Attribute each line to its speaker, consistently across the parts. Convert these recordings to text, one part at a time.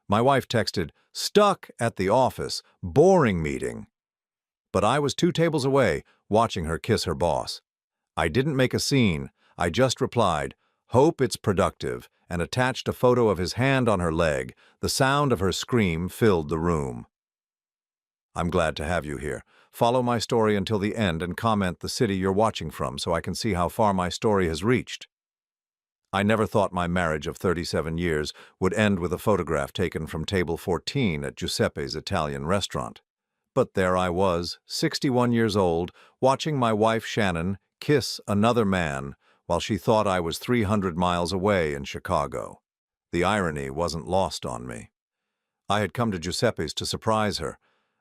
Speaker 1: My wife texted, "Stuck at the office, boring meeting." But I was 2 tables away, watching her kiss her boss. I didn't make a scene, I just replied, "Hope it's productive," and attached a photo of his hand on her leg. The sound of her scream filled the room. I'm glad to have you here. Follow my story until the end and comment the city you're watching from so I can see how far my story has reached. I never thought my marriage of 37 years would end with a photograph taken from table 14 at Giuseppe's Italian restaurant. But there I was, 61 years old, watching my wife Shannon kiss another man while she thought I was 300 miles away in Chicago. The irony wasn't lost on me. I had come to Giuseppe's to surprise her.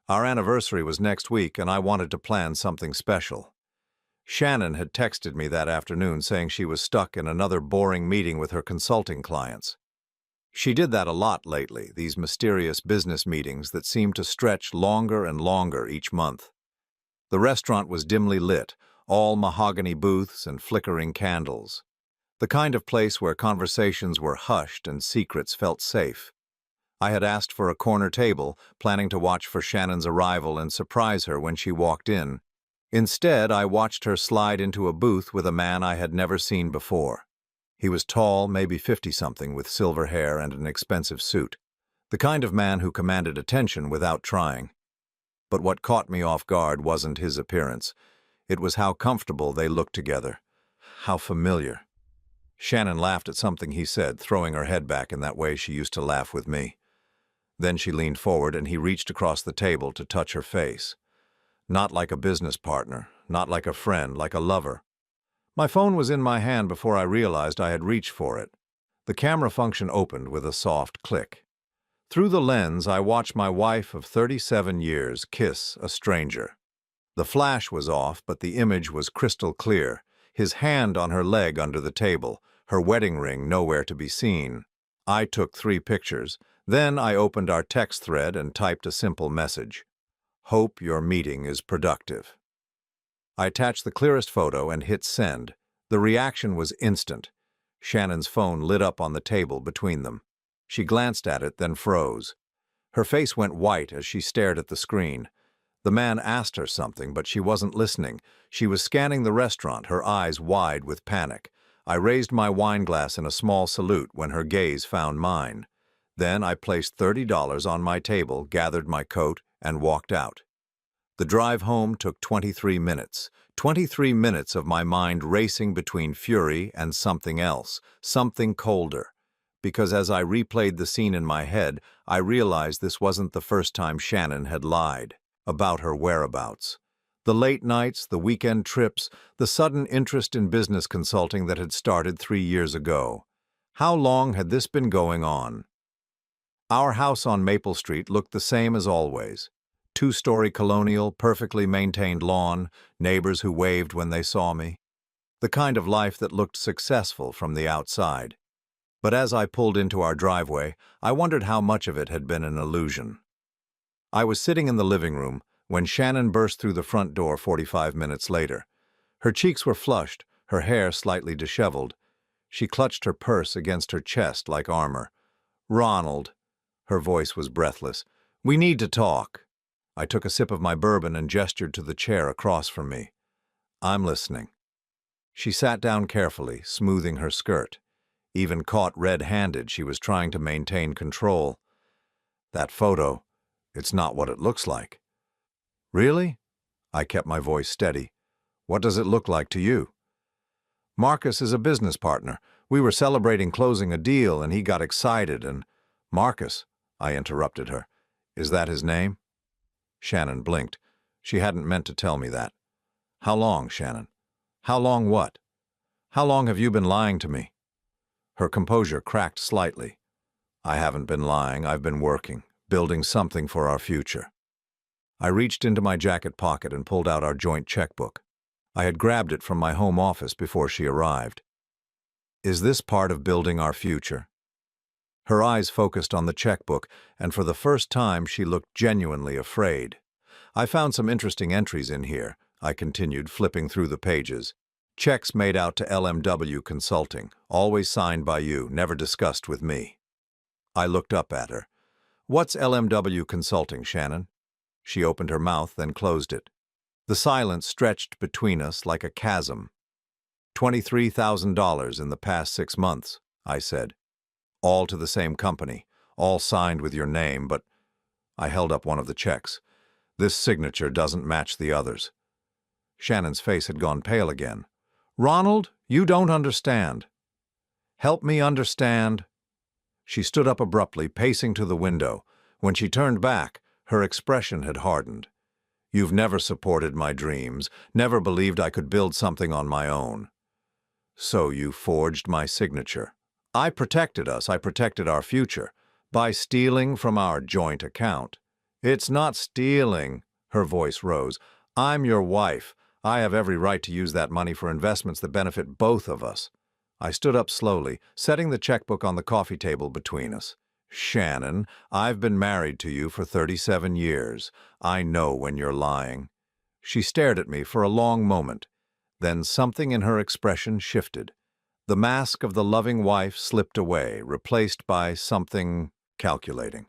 Speaker 1: Our anniversary was next week, and I wanted to plan something special. Shannon had texted me that afternoon saying she was stuck in another boring meeting with her consulting clients. She did that a lot lately, these mysterious business meetings that seemed to stretch longer and longer each month. The restaurant was dimly lit, all mahogany booths and flickering candles. The kind of place where conversations were hushed and secrets felt safe. I had asked for a corner table, planning to watch for Shannon's arrival and surprise her when she walked in. Instead, I watched her slide into a booth with a man I had never seen before. He was tall, maybe 50-something, with silver hair and an expensive suit. The kind of man who commanded attention without trying. But what caught me off guard wasn't his appearance. It was how comfortable they looked together. How familiar. Shannon laughed at something he said, throwing her head back in that way she used to laugh with me. Then she leaned forward and he reached across the table to touch her face. Not like a business partner, not like a friend, like a lover. My phone was in my hand before I realized I had reached for it. The camera function opened with a soft click. Through the lens, I watched my wife of 37 years kiss a stranger. The flash was off, but the image was crystal clear, his hand on her leg under the table, her wedding ring nowhere to be seen. I took 3 pictures. Then I opened our text thread and typed a simple message. Hope your meeting is productive. I attached the clearest photo and hit send. The reaction was instant. Shannon's phone lit up on the table between them. She glanced at it, then froze. Her face went white as she stared at the screen. The man asked her something, but she wasn't listening. She was scanning the restaurant, her eyes wide with panic. I raised my wine glass in a small salute when her gaze found mine. Then I placed $30 on my table, gathered my coat, and walked out. The drive home took 23 minutes. 23 minutes of my mind racing between fury and something else, something colder. Because as I replayed the scene in my head, I realized this wasn't the first time Shannon had lied about her whereabouts. The late nights, the weekend trips, the sudden interest in business consulting that had started 3 years ago. How long had this been going on? Our house on Maple Street looked the same as always. 2-story colonial, perfectly maintained lawn, neighbors who waved when they saw me. The kind of life that looked successful from the outside. But as I pulled into our driveway, I wondered how much of it had been an illusion. I was sitting in the living room when Shannon burst through the front door 45 minutes later. Her cheeks were flushed, her hair slightly disheveled. She clutched her purse against her chest like armor. "Ronald," her voice was breathless, "we need to talk." I took a sip of my bourbon and gestured to the chair across from me. "I'm listening." She sat down carefully, smoothing her skirt. Even caught red-handed, she was trying to maintain control. "That photo, it's not what it looks like." "Really?" I kept my voice steady. "What does it look like to you?" "Marcus is a business partner. We were celebrating closing a deal and he got excited and—" "Marcus," I interrupted her. "Is that his name?" Shannon blinked. She hadn't meant to tell me that. "How long, Shannon? How long what? How long have you been lying to me?" Her composure cracked slightly. "I haven't been lying. I've been working, building something for our future." I reached into my jacket pocket and pulled out our joint checkbook. I had grabbed it from my home office before she arrived. "Is this part of building our future?" Her eyes focused on the checkbook, and for the first time she looked genuinely afraid. "I found some interesting entries in here," I continued, flipping through the pages. "Checks made out to LMW Consulting, always signed by you, never discussed with me." I looked up at her. What's LMW Consulting, Shannon? She opened her mouth, then closed it. The silence stretched between us like a chasm. $23,000 in the past 6 months, I said. All to the same company, all signed with your name, but I held up one of the checks. This signature doesn't match the others. Shannon's face had gone pale again. Ronald, you don't understand. Help me understand. She stood up abruptly, pacing to the window. When she turned back, her expression had hardened. You've never supported my dreams, never believed I could build something on my own. So you forged my signature. I protected us, I protected our future, by stealing from our joint account. It's not stealing, her voice rose. I'm your wife. I have every right to use that money for investments that benefit both of us. I stood up slowly, setting the checkbook on the coffee table between us. Shannon, I've been married to you for 37 years. I know when you're lying. She stared at me for a long moment. Then something in her expression shifted. The mask of the loving wife slipped away, replaced by something calculating.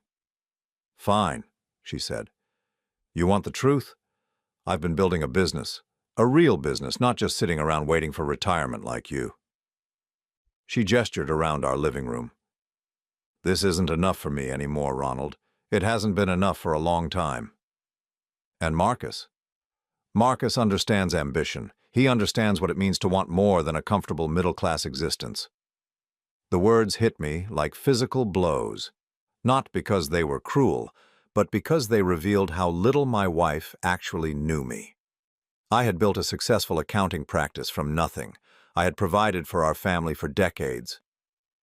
Speaker 1: Fine, she said. You want the truth? I've been building a business. A real business, not just sitting around waiting for retirement like you. She gestured around our living room. This isn't enough for me anymore, Ronald. It hasn't been enough for a long time. And Marcus? Marcus understands ambition. He understands what it means to want more than a comfortable middle-class existence. The words hit me like physical blows, not because they were cruel, but because they revealed how little my wife actually knew me. I had built a successful accounting practice from nothing. I had provided for our family for decades.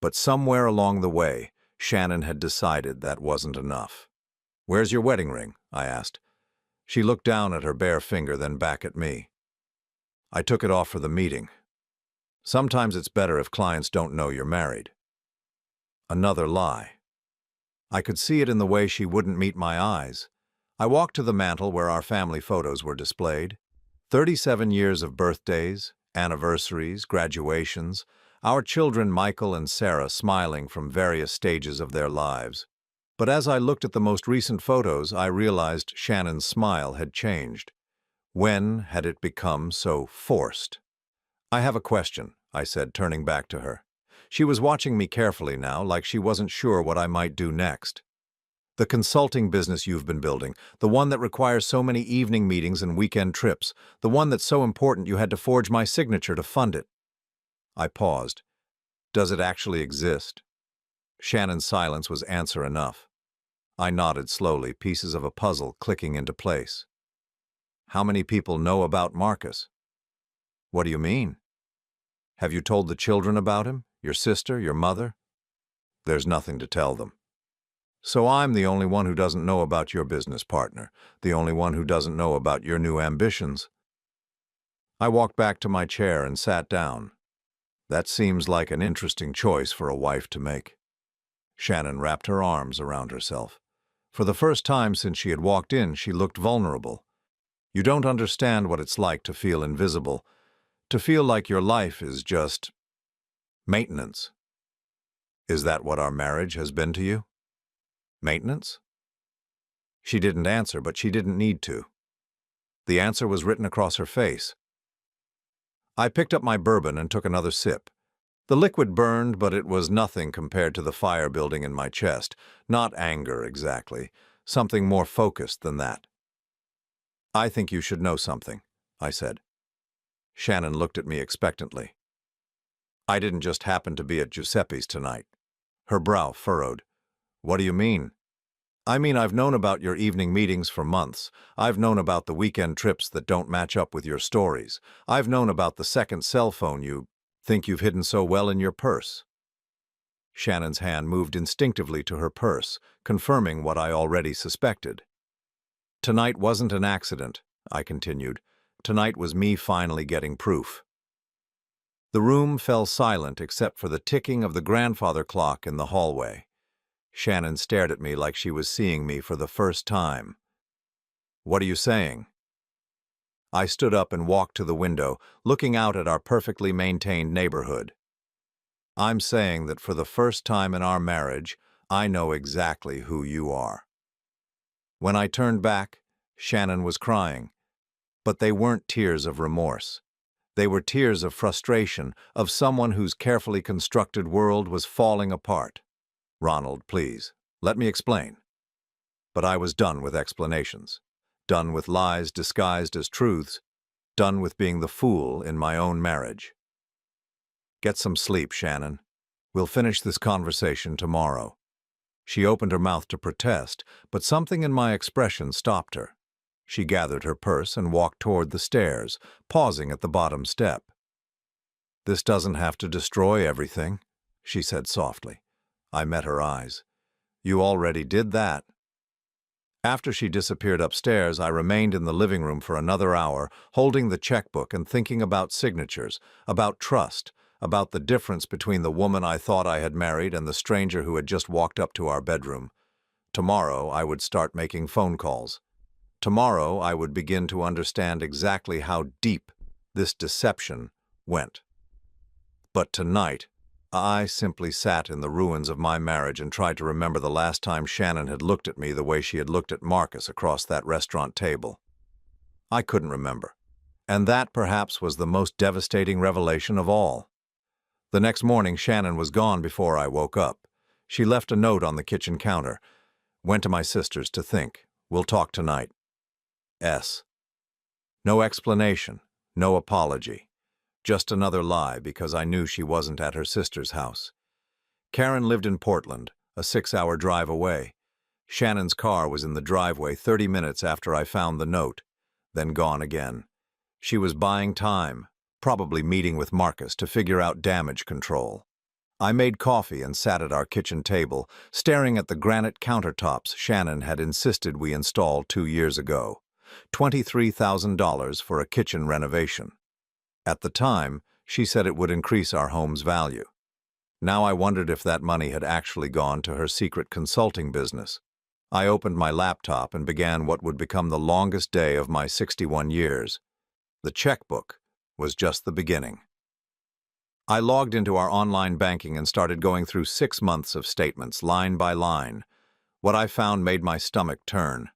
Speaker 1: But somewhere along the way, Shannon had decided that wasn't enough. Where's your wedding ring? I asked. She looked down at her bare finger, then back at me. I took it off for the meeting. Sometimes it's better if clients don't know you're married. Another lie. I could see it in the way she wouldn't meet my eyes. I walked to the mantel where our family photos were displayed. 37 years of birthdays, anniversaries, graduations, our children Michael and Sarah smiling from various stages of their lives. But as I looked at the most recent photos, I realized Shannon's smile had changed. When had it become so forced? I have a question, I said, turning back to her. She was watching me carefully now, like she wasn't sure what I might do next. The consulting business you've been building, the one that requires so many evening meetings and weekend trips, the one that's so important you had to forge my signature to fund it. I paused. Does it actually exist? Shannon's silence was answer enough. I nodded slowly, pieces of a puzzle clicking into place. How many people know about Marcus? What do you mean? Have you told the children about him? Your sister, your mother? There's nothing to tell them. So I'm the only one who doesn't know about your business partner, the only one who doesn't know about your new ambitions. I walked back to my chair and sat down. That seems like an interesting choice for a wife to make. Shannon wrapped her arms around herself. For the first time since she had walked in, she looked vulnerable. You don't understand what it's like to feel invisible, to feel like your life is just maintenance. Is that what our marriage has been to you? Maintenance? She didn't answer, but she didn't need to. The answer was written across her face. I picked up my bourbon and took another sip. The liquid burned, but it was nothing compared to the fire building in my chest. Not anger, exactly. Something more focused than that. I think you should know something, I said. Shannon looked at me expectantly. I didn't just happen to be at Giuseppe's tonight. Her brow furrowed. What do you mean? I mean, I've known about your evening meetings for months. I've known about the weekend trips that don't match up with your stories. I've known about the second cell phone you think you've hidden so well in your purse. Shannon's hand moved instinctively to her purse, confirming what I already suspected. Tonight wasn't an accident, I continued. Tonight was me finally getting proof. The room fell silent except for the ticking of the grandfather clock in the hallway. Shannon stared at me like she was seeing me for the first time. What are you saying? I stood up and walked to the window, looking out at our perfectly maintained neighborhood. I'm saying that for the first time in our marriage, I know exactly who you are." When I turned back, Shannon was crying, but they weren't tears of remorse. They were tears of frustration, of someone whose carefully constructed world was falling apart. "Ronald, please, let me explain." But I was done with explanations, done with lies disguised as truths, done with being the fool in my own marriage. "Get some sleep, Shannon. We'll finish this conversation tomorrow." She opened her mouth to protest, but something in my expression stopped her. She gathered her purse and walked toward the stairs, pausing at the bottom step. "This doesn't have to destroy everything," she said softly. I met her eyes. "You already did that." After she disappeared upstairs, I remained in the living room for another hour, holding the checkbook and thinking about signatures, about trust, about the difference between the woman I thought I had married and the stranger who had just walked up to our bedroom. Tomorrow, I would start making phone calls. Tomorrow, I would begin to understand exactly how deep this deception went. But tonight, I simply sat in the ruins of my marriage and tried to remember the last time Shannon had looked at me the way she had looked at Marcus across that restaurant table. I couldn't remember. And that, perhaps, was the most devastating revelation of all. The next morning, Shannon was gone before I woke up. She left a note on the kitchen counter. "Went to my sister's to think. We'll talk tonight. S." No explanation, no apology. Just another lie because I knew she wasn't at her sister's house. Karen lived in Portland, a 6-hour drive away. Shannon's car was in the driveway 30 minutes after I found the note, then gone again. She was buying time, probably meeting with Marcus to figure out damage control. I made coffee and sat at our kitchen table, staring at the granite countertops Shannon had insisted we install 2 years ago. $23,000 for a kitchen renovation. At the time, she said it would increase our home's value. Now I wondered if that money had actually gone to her secret consulting business. I opened my laptop and began what would become the longest day of my 61 years. The checkbook was just the beginning. I logged into our online banking and started going through 6 months of statements, line by line. What I found made my stomach turn.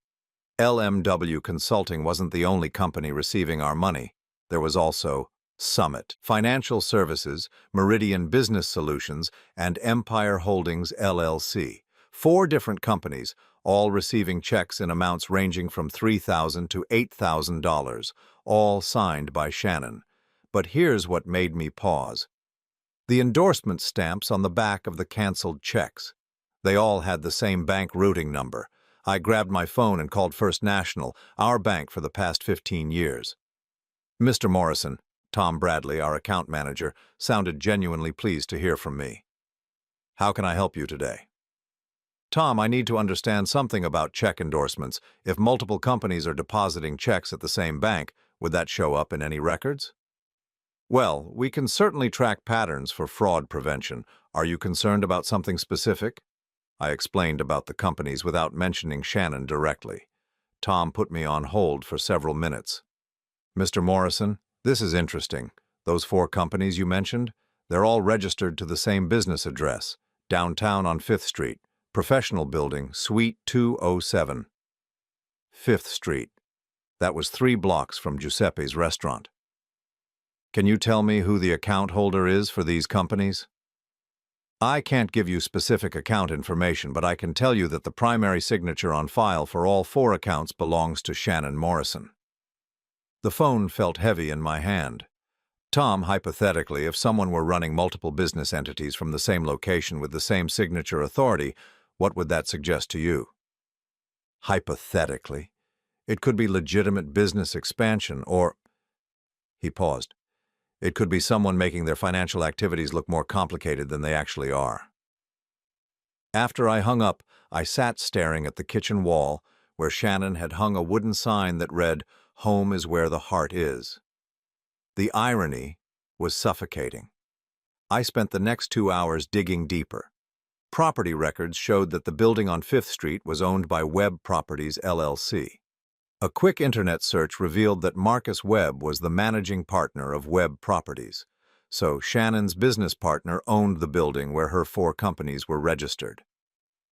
Speaker 1: LMW Consulting wasn't the only company receiving our money. There was also Summit Financial Services, Meridian Business Solutions, and Empire Holdings, LLC. 4 different companies, all receiving checks in amounts ranging from $3,000 to $8,000, all signed by Shannon. But here's what made me pause. The endorsement stamps on the back of the canceled checks. They all had the same bank routing number. I grabbed my phone and called First National, our bank for the past 15 years. Mr. Morrison, Tom Bradley, our account manager, sounded genuinely pleased to hear from me. "How can I help you today?" "Tom, I need to understand something about check endorsements. If multiple companies are depositing checks at the same bank, would that show up in any records?" "Well, we can certainly track patterns for fraud prevention. Are you concerned about something specific?" I explained about the companies without mentioning Shannon directly. Tom put me on hold for several minutes. "Mr. Morrison, this is interesting. Those 4 companies you mentioned, they're all registered to the same business address, downtown on 5th Street, professional building, Suite 207. 5th Street. That was 3 blocks from Giuseppe's restaurant. Can you tell me who the account holder is for these companies?" "I can't give you specific account information, but I can tell you that the primary signature on file for all 4 accounts belongs to Shannon Morrison." The phone felt heavy in my hand. "Tom, hypothetically, if someone were running multiple business entities from the same location with the same signature authority, what would that suggest to you?" "Hypothetically. It could be legitimate business expansion, or—" He paused. "It could be someone making their financial activities look more complicated than they actually are." After I hung up, I sat staring at the kitchen wall, where Shannon had hung a wooden sign that read, "Home is where the heart is." The irony was suffocating. I spent the next 2 hours digging deeper. Property records showed that the building on 5th Street was owned by Webb Properties, LLC. A quick internet search revealed that Marcus Webb was the managing partner of Webb Properties, so Shannon's business partner owned the building where her 4 companies were registered.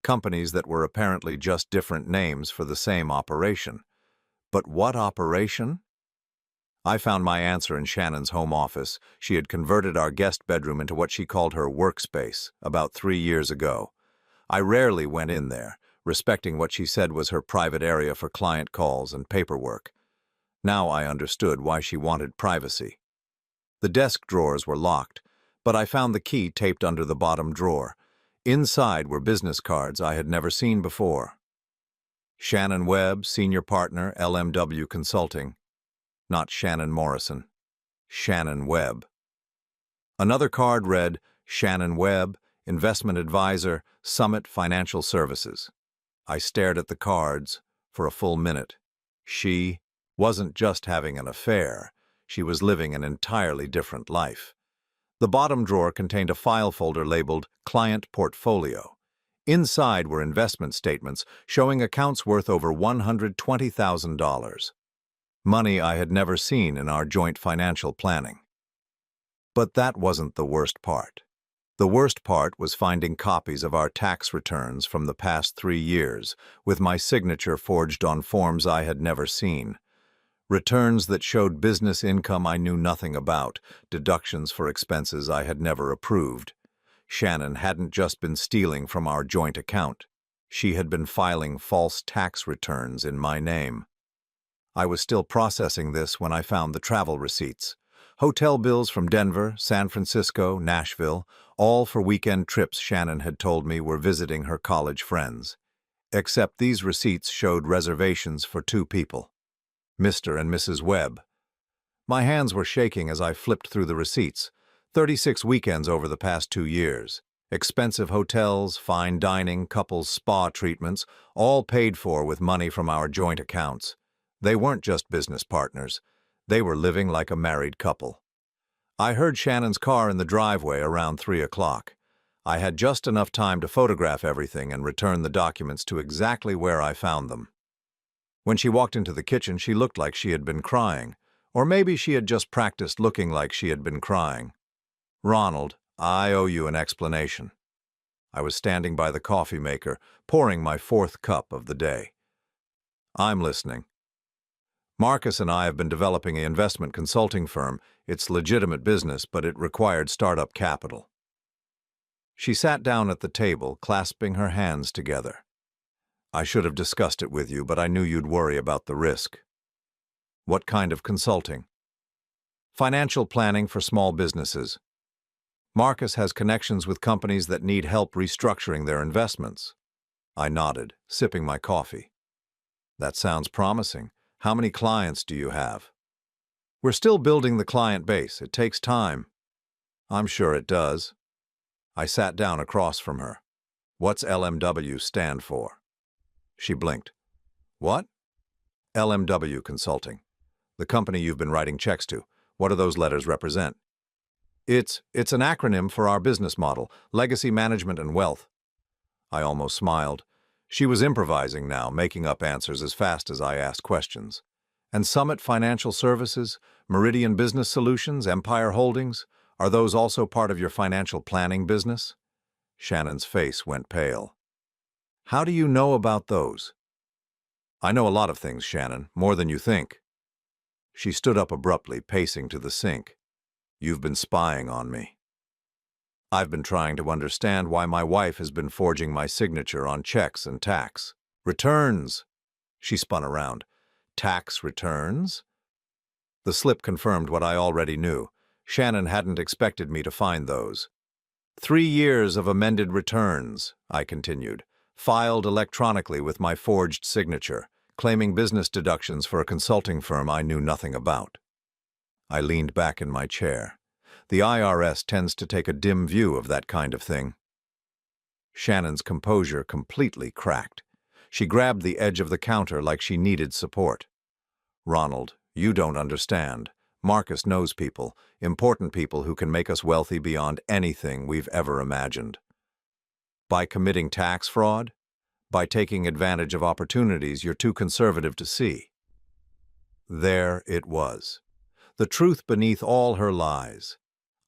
Speaker 1: companies that were apparently just different names for the same operation. But what operation? I found my answer in Shannon's home office. She had converted our guest bedroom into what she called her workspace about 3 years ago. I rarely went in there, respecting what she said was her private area for client calls and paperwork. Now I understood why she wanted privacy. The desk drawers were locked, but I found the key taped under the bottom drawer. Inside were business cards I had never seen before. Shannon Webb, Senior Partner, LMW Consulting. Not Shannon Morrison. Shannon Webb. Another card read, Shannon Webb, Investment Advisor, Summit Financial Services. I stared at the cards for a full minute. She wasn't just having an affair. She was living an entirely different life. The bottom drawer contained a file folder labeled Client Portfolio. Inside were investment statements showing accounts worth over $120,000. Money I had never seen in our joint financial planning. But that wasn't the worst part. The worst part was finding copies of our tax returns from the past 3 years, with my signature forged on forms I had never seen. Returns that showed business income I knew nothing about, deductions for expenses I had never approved. Shannon hadn't just been stealing from our joint account. She had been filing false tax returns in my name. I was still processing this when I found the travel receipts. Hotel bills from Denver, San Francisco, Nashville, all for weekend trips Shannon had told me were visiting her college friends. Except these receipts showed reservations for 2 people. Mr. and Mrs. Webb. My hands were shaking as I flipped through the receipts. 36 weekends over the past 2 years. Expensive hotels, fine dining, couples spa treatments, all paid for with money from our joint accounts. They weren't just business partners. They were living like a married couple. I heard Shannon's car in the driveway around 3 o'clock. I had just enough time to photograph everything and return the documents to exactly where I found them. When she walked into the kitchen, she looked like she had been crying. Or maybe she had just practiced looking like she had been crying. Ronald, I owe you an explanation. I was standing by the coffee maker, pouring my 4th cup of the day. I'm listening. Marcus and I have been developing an investment consulting firm. It's legitimate business, but it required startup capital. She sat down at the table, clasping her hands together. I should have discussed it with you, but I knew you'd worry about the risk. What kind of consulting? Financial planning for small businesses. Marcus has connections with companies that need help restructuring their investments. I nodded, sipping my coffee. That sounds promising. How many clients do you have? We're still building the client base. It takes time. I'm sure it does. I sat down across from her. What's LMW stand for? She blinked. What? LMW Consulting. The company you've been writing checks to. What do those letters represent? It's an acronym for our business model, Legacy Management and Wealth. I almost smiled. She was improvising now, making up answers as fast as I asked questions. And Summit Financial Services, Meridian Business Solutions, Empire Holdings, are those also part of your financial planning business? Shannon's face went pale. How do you know about those? I know a lot of things, Shannon, more than you think. She stood up abruptly, pacing to the sink. You've been spying on me. I've been trying to understand why my wife has been forging my signature on checks and tax returns. She spun around. Tax returns? The slip confirmed what I already knew. Shannon hadn't expected me to find those. 3 years of amended returns, I continued, filed electronically with my forged signature, claiming business deductions for a consulting firm I knew nothing about. I leaned back in my chair. The IRS tends to take a dim view of that kind of thing. Shannon's composure completely cracked. She grabbed the edge of the counter like she needed support. Ronald, you don't understand. Marcus knows people, important people who can make us wealthy beyond anything we've ever imagined. By committing tax fraud? By taking advantage of opportunities you're too conservative to see. There it was. The truth beneath all her lies.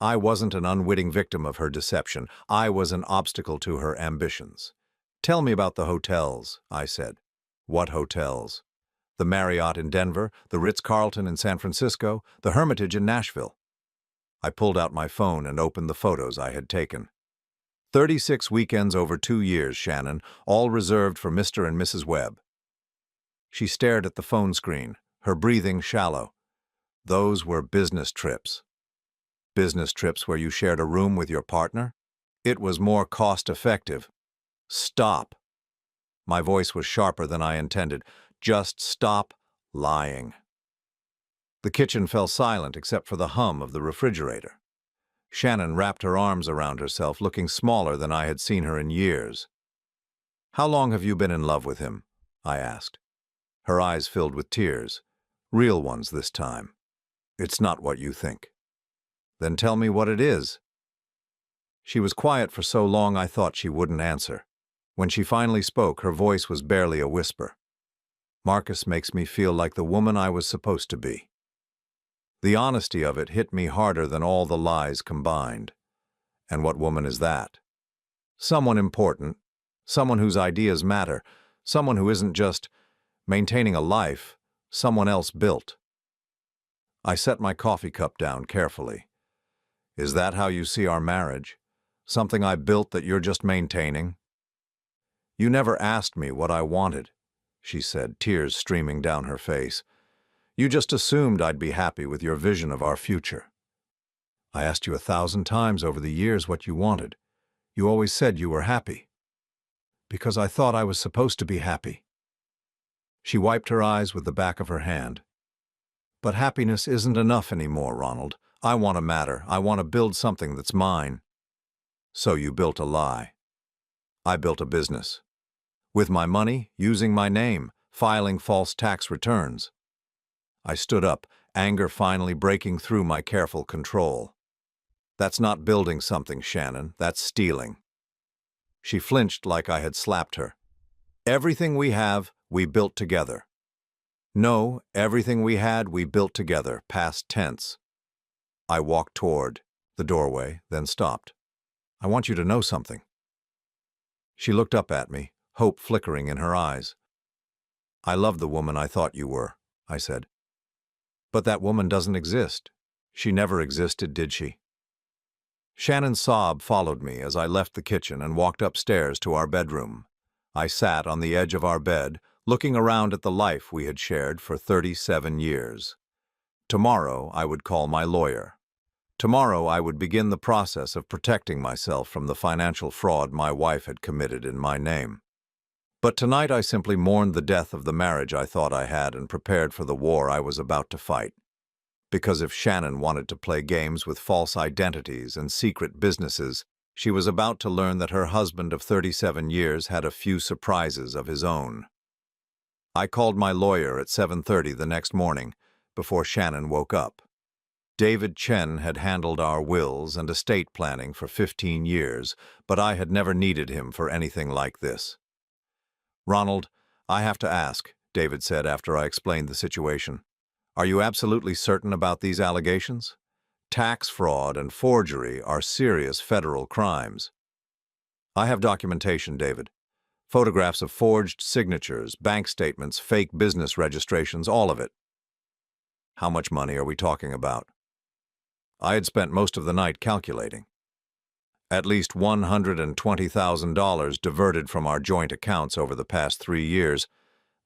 Speaker 1: I wasn't an unwitting victim of her deception. I was an obstacle to her ambitions. Tell me about the hotels, I said. What hotels? The Marriott in Denver, the Ritz-Carlton in San Francisco, the Hermitage in Nashville. I pulled out my phone and opened the photos I had taken. 36 weekends over 2 years, Shannon, all reserved for Mr. and Mrs. Webb. She stared at the phone screen, her breathing shallow. Those were business trips. Business trips where you shared a room with your partner? It was more cost-effective. Stop. My voice was sharper than I intended. Just stop lying. The kitchen fell silent except for the hum of the refrigerator. Shannon wrapped her arms around herself, looking smaller than I had seen her in years. How long have you been in love with him? I asked. Her eyes filled with tears. Real ones this time. It's not what you think. Then tell me what it is. She was quiet for so long I thought she wouldn't answer. When she finally spoke, her voice was barely a whisper. Marcus makes me feel like the woman I was supposed to be. The honesty of it hit me harder than all the lies combined. And what woman is that? Someone important, someone whose ideas matter, someone who isn't just maintaining a life someone else built. I set my coffee cup down carefully. Is that how you see our marriage? Something I built that you're just maintaining? You never asked me what I wanted, she said, tears streaming down her face. You just assumed I'd be happy with your vision of our future. I asked you 1,000 times over the years what you wanted. You always said you were happy. Because I thought I was supposed to be happy. She wiped her eyes with the back of her hand. But happiness isn't enough anymore, Ronald. I want to matter. I want to build something that's mine. So you built a lie. I built a business. With my money, using my name, filing false tax returns. I stood up, anger finally breaking through my careful control. That's not building something, Shannon. That's stealing. She flinched like I had slapped her. Everything we have, we built together. No, everything we had, we built together, past tense. I walked toward the doorway, then stopped. I want you to know something. She looked up at me, hope flickering in her eyes. I love the woman I thought you were, I said. But that woman doesn't exist. She never existed, did she? Shannon's sob followed me as I left the kitchen and walked upstairs to our bedroom. I sat on the edge of our bed, looking around at the life we had shared for 37 years. Tomorrow I would call my lawyer. Tomorrow I would begin the process of protecting myself from the financial fraud my wife had committed in my name. But tonight I simply mourned the death of the marriage I thought I had and prepared for the war I was about to fight. Because if Shannon wanted to play games with false identities and secret businesses, she was about to learn that her husband of 37 years had a few surprises of his own. I called my lawyer at 7:30 the next morning, before Shannon woke up. David Chen had handled our wills and estate planning for 15 years, but I had never needed him for anything like this. Ronald, I have to ask, David said after I explained the situation. Are you absolutely certain about these allegations? Tax fraud and forgery are serious federal crimes. I have documentation, David. Photographs of forged signatures, bank statements, fake business registrations, all of it. How much money are we talking about? I had spent most of the night calculating. At least $120,000 diverted from our joint accounts over the past 3 years.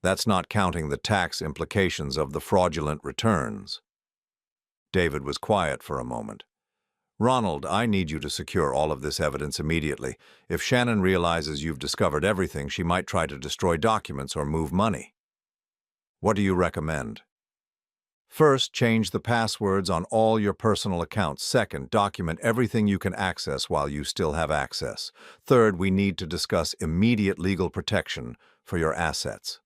Speaker 1: That's not counting the tax implications of the fraudulent returns. David was quiet for a moment. Ronald, I need you to secure all of this evidence immediately. If Shannon realizes you've discovered everything, she might try to destroy documents or move money. What do you recommend? First, change the passwords on all your personal accounts. Second, document everything you can access while you still have access. Third, we need to discuss immediate legal protection for your assets.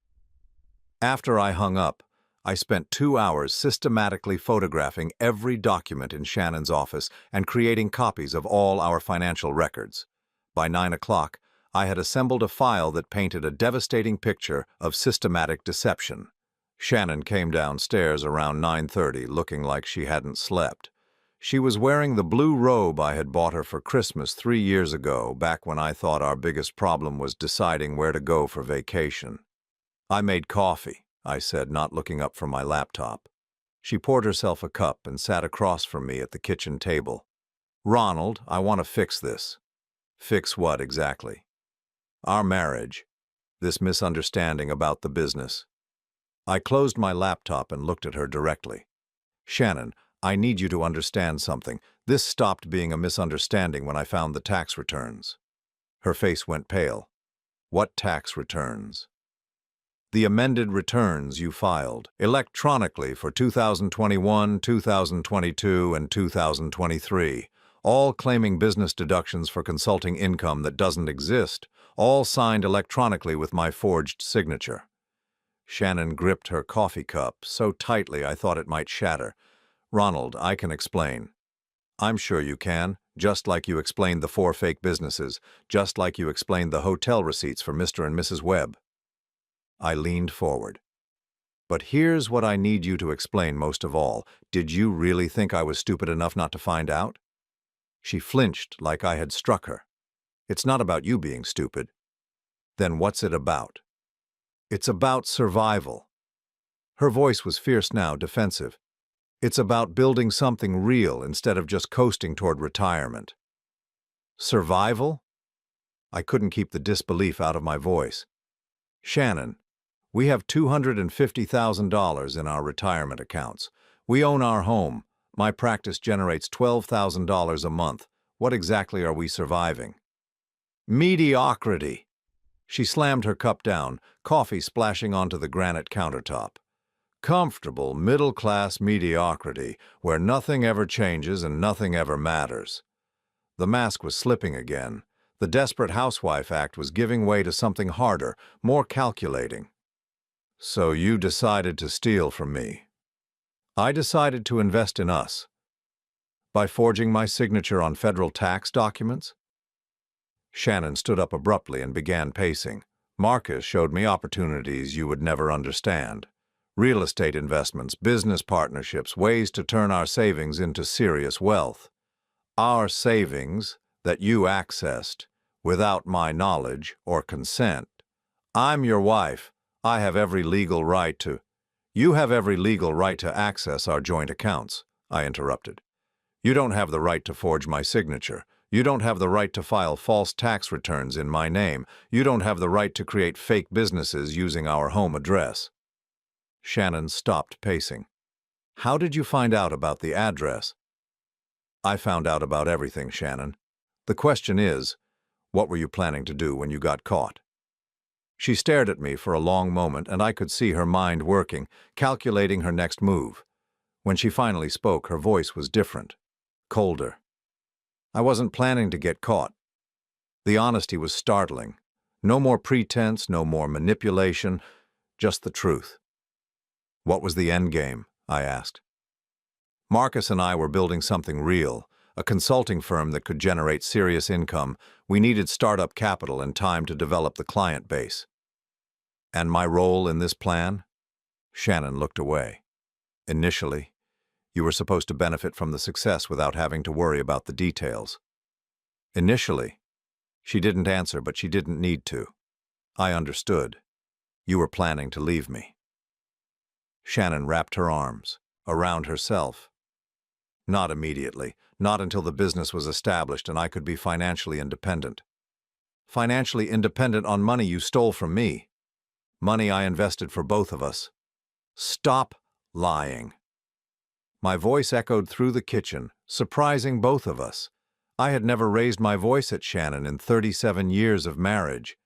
Speaker 1: After I hung up, I spent 2 hours systematically photographing every document in Shannon's office and creating copies of all our financial records. By 9 o'clock, I had assembled a file that painted a devastating picture of systematic deception. Shannon came downstairs around 9:30 looking like she hadn't slept. She was wearing the blue robe I had bought her for Christmas 3 years ago, back when I thought our biggest problem was deciding where to go for vacation. "I made coffee," I said, not looking up from my laptop. She poured herself a cup and sat across from me at the kitchen table. "Ronald, I want to fix this." "Fix what exactly?" "Our marriage. This misunderstanding about the business." I closed my laptop and looked at her directly. "Shannon, I need you to understand something. This stopped being a misunderstanding when I found the tax returns." Her face went pale. "What tax returns?" "The amended returns you filed electronically for 2021, 2022, and 2023, all claiming business deductions for consulting income that doesn't exist, all signed electronically with my forged signature." Shannon gripped her coffee cup so tightly I thought it might shatter. "Ronald, I can explain." "I'm sure you can, just like you explained the 4 fake businesses, just like you explained the hotel receipts for Mr. and Mrs. Webb." I leaned forward. "But here's what I need you to explain most of all. Did you really think I was stupid enough not to find out?" She flinched like I had struck her. "It's not about you being stupid." "Then what's it about?" "It's about survival." Her voice was fierce now, defensive. "It's about building something real instead of just coasting toward retirement." "Survival?" I couldn't keep the disbelief out of my voice. "Shannon, we have $250,000 in our retirement accounts. We own our home. My practice generates $12,000 a month. What exactly are we surviving?" "Mediocrity." She slammed her cup down, coffee splashing onto the granite countertop. "Comfortable, middle-class mediocrity, where nothing ever changes and nothing ever matters." The mask was slipping again. The desperate housewife act was giving way to something harder, more calculating. "So you decided to steal from me." "I decided to invest in us." "By forging my signature on federal tax documents?" Shannon stood up abruptly and began pacing. "Marcus showed me opportunities you would never understand. Real estate investments, business partnerships, ways to turn our savings into serious wealth. Our savings that you accessed without my knowledge or consent. I'm your wife. I have every legal right to—" "You have every legal right to access our joint accounts," I interrupted. "You don't have the right to forge my signature. You don't have the right to file false tax returns in my name. You don't have the right to create fake businesses using our home address." Shannon stopped pacing. "How did you find out about the address?" "I found out about everything, Shannon. The question is, what were you planning to do when you got caught?" She stared at me for a long moment, and I could see her mind working, calculating her next move. When she finally spoke, her voice was different, colder. "I wasn't planning to get caught." The honesty was startling. No more pretense, no more manipulation, just the truth. "What was the end game?" I asked. "Marcus and I were building something real, a consulting firm that could generate serious income. We needed startup capital and time to develop the client base." "And my role in this plan?" Shannon looked away. "Initially, you were supposed to benefit from the success without having to worry about the details." "Initially?" She didn't answer, but she didn't need to. I understood. "You were planning to leave me." Shannon wrapped her arms around herself. "Not immediately, not until the business was established and I could be financially independent." "Financially independent on money you stole from me. Money I invested for both of us." "Stop lying." My voice echoed through the kitchen, surprising both of us. I had never raised my voice at Shannon in 37 years of marriage.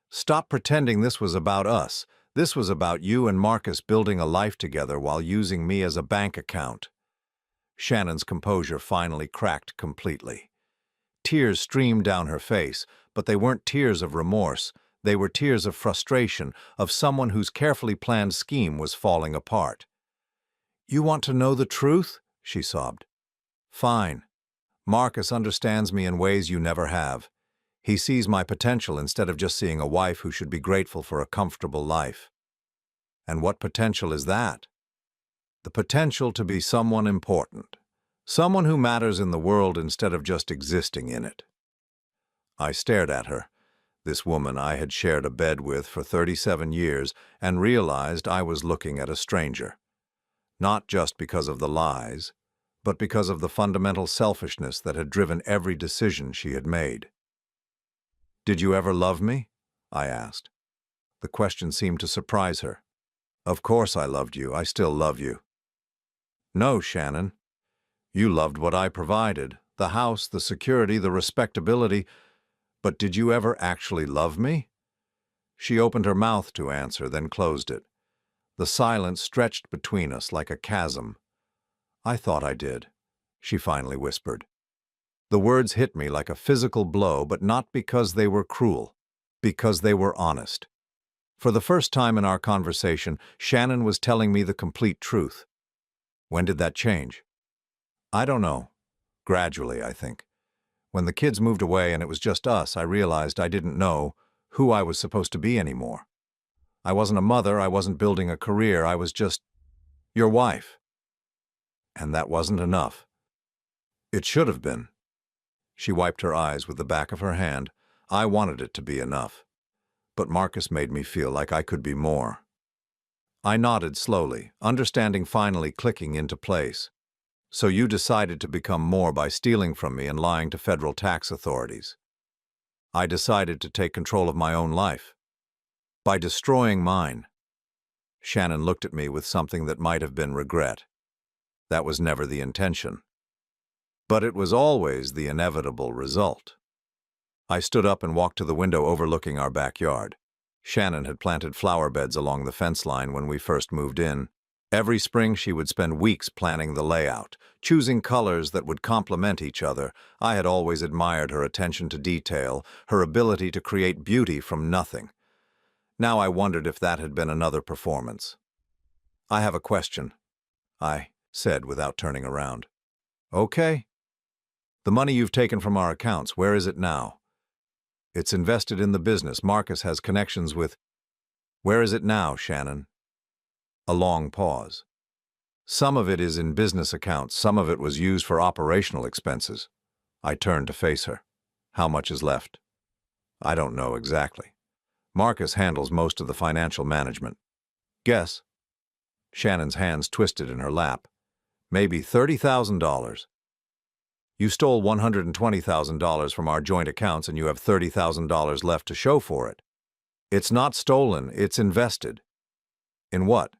Speaker 1: "Stop pretending this was about us. This was about you and Marcus building a life together while using me as a bank account." Shannon's composure finally cracked completely. Tears streamed down her face, but they weren't tears of remorse. They were tears of frustration, of someone whose carefully planned scheme was falling apart. "You want to know the truth?" she sobbed. "Fine. Marcus understands me in ways you never have. He sees my potential instead of just seeing a wife who should be grateful for a comfortable life." "And what potential is that?" "The potential to be someone important. Someone who matters in the world instead of just existing in it. I stared at her, this woman I had shared a bed with for 37 years, and realized I was looking at a stranger. Not just because of the lies, but because of the fundamental selfishness that had driven every decision she had made. "Did you ever love me?" I asked. The question seemed to surprise her. "Of course I loved you. I still love you." "No, Shannon. You loved what I provided, the house, the security, the respectability. But did you ever actually love me?" She opened her mouth to answer, then closed it. The silence stretched between us like a chasm. "I thought I did," she finally whispered. The words hit me like a physical blow, but not because they were cruel, because they were honest. For the first time in our conversation, Shannon was telling me the complete truth. When did that change? I don't know. Gradually, I think. When the kids moved away and it was just us, I realized I didn't know who I was supposed to be anymore. I wasn't a mother, I wasn't building a career, I was just your wife. And that wasn't enough. It should have been. She wiped her eyes with the back of her hand. I wanted it to be enough. But Marcus made me feel like I could be more. I nodded slowly, understanding finally clicking into place. "So you decided to become more by stealing from me and lying to federal tax authorities." "I decided to take control of my own life. By destroying mine." Shannon looked at me with something that might have been regret. "That was never the intention. But it was always the inevitable result." I stood up and walked to the window overlooking our backyard. Shannon had planted flower beds along the fence line when we first moved in. Every spring she would spend weeks planning the layout, choosing colors that would complement each other. I had always admired her attention to detail, her ability to create beauty from nothing. Now I wondered if that had been another performance. "I have a question," I said without turning around. "Okay." "The money you've taken from our accounts, where is it now?" "It's invested in the business. Marcus has connections with—" "Where is it now, Shannon?" A long pause. "Some of it is in business accounts. Some of it was used for operational expenses." I turned to face her. "How much is left?" "I don't know exactly. Marcus handles most of the financial management." "Guess." Shannon's hands twisted in her lap. "Maybe $30,000. You stole $120,000 from our joint accounts and you have $30,000 left to show for it. It's not stolen, it's invested." "In what?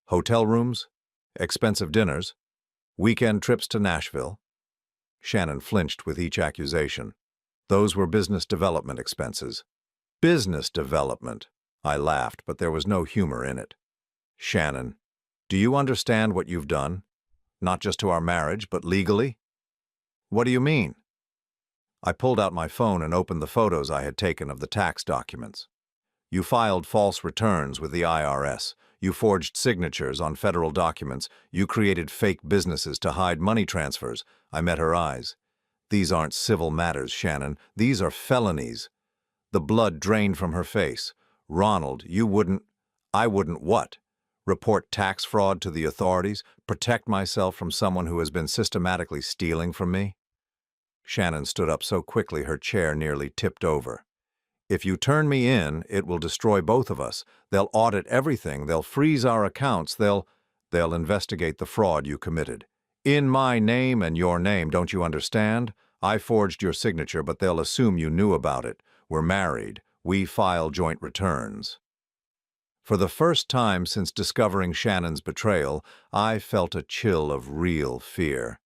Speaker 1: Hotel rooms? Expensive dinners? Weekend trips to Nashville?" Shannon flinched with each accusation. "Those were business development expenses." "Business development?" I laughed, but there was no humor in it. "Shannon, do you understand what you've done? Not just to our marriage, but legally?" "What do you mean?" I pulled out my phone and opened the photos I had taken of the tax documents. "You filed false returns with the IRS. You forged signatures on federal documents. You created fake businesses to hide money transfers." I met her eyes. "These aren't civil matters, Shannon. These are felonies." The blood drained from her face. "Ronald, you wouldn't—" "I wouldn't what? Report tax fraud to the authorities? Protect myself from someone who has been systematically stealing from me?" Shannon stood up so quickly her chair nearly tipped over. "If you turn me in, it will destroy both of us. They'll audit everything. They'll freeze our accounts. They'll investigate the fraud you committed. In my name and your name, don't you understand? I forged your signature, but they'll assume you knew about it. We're married. We file joint returns." For the first time since discovering Shannon's betrayal, I felt a chill of real fear.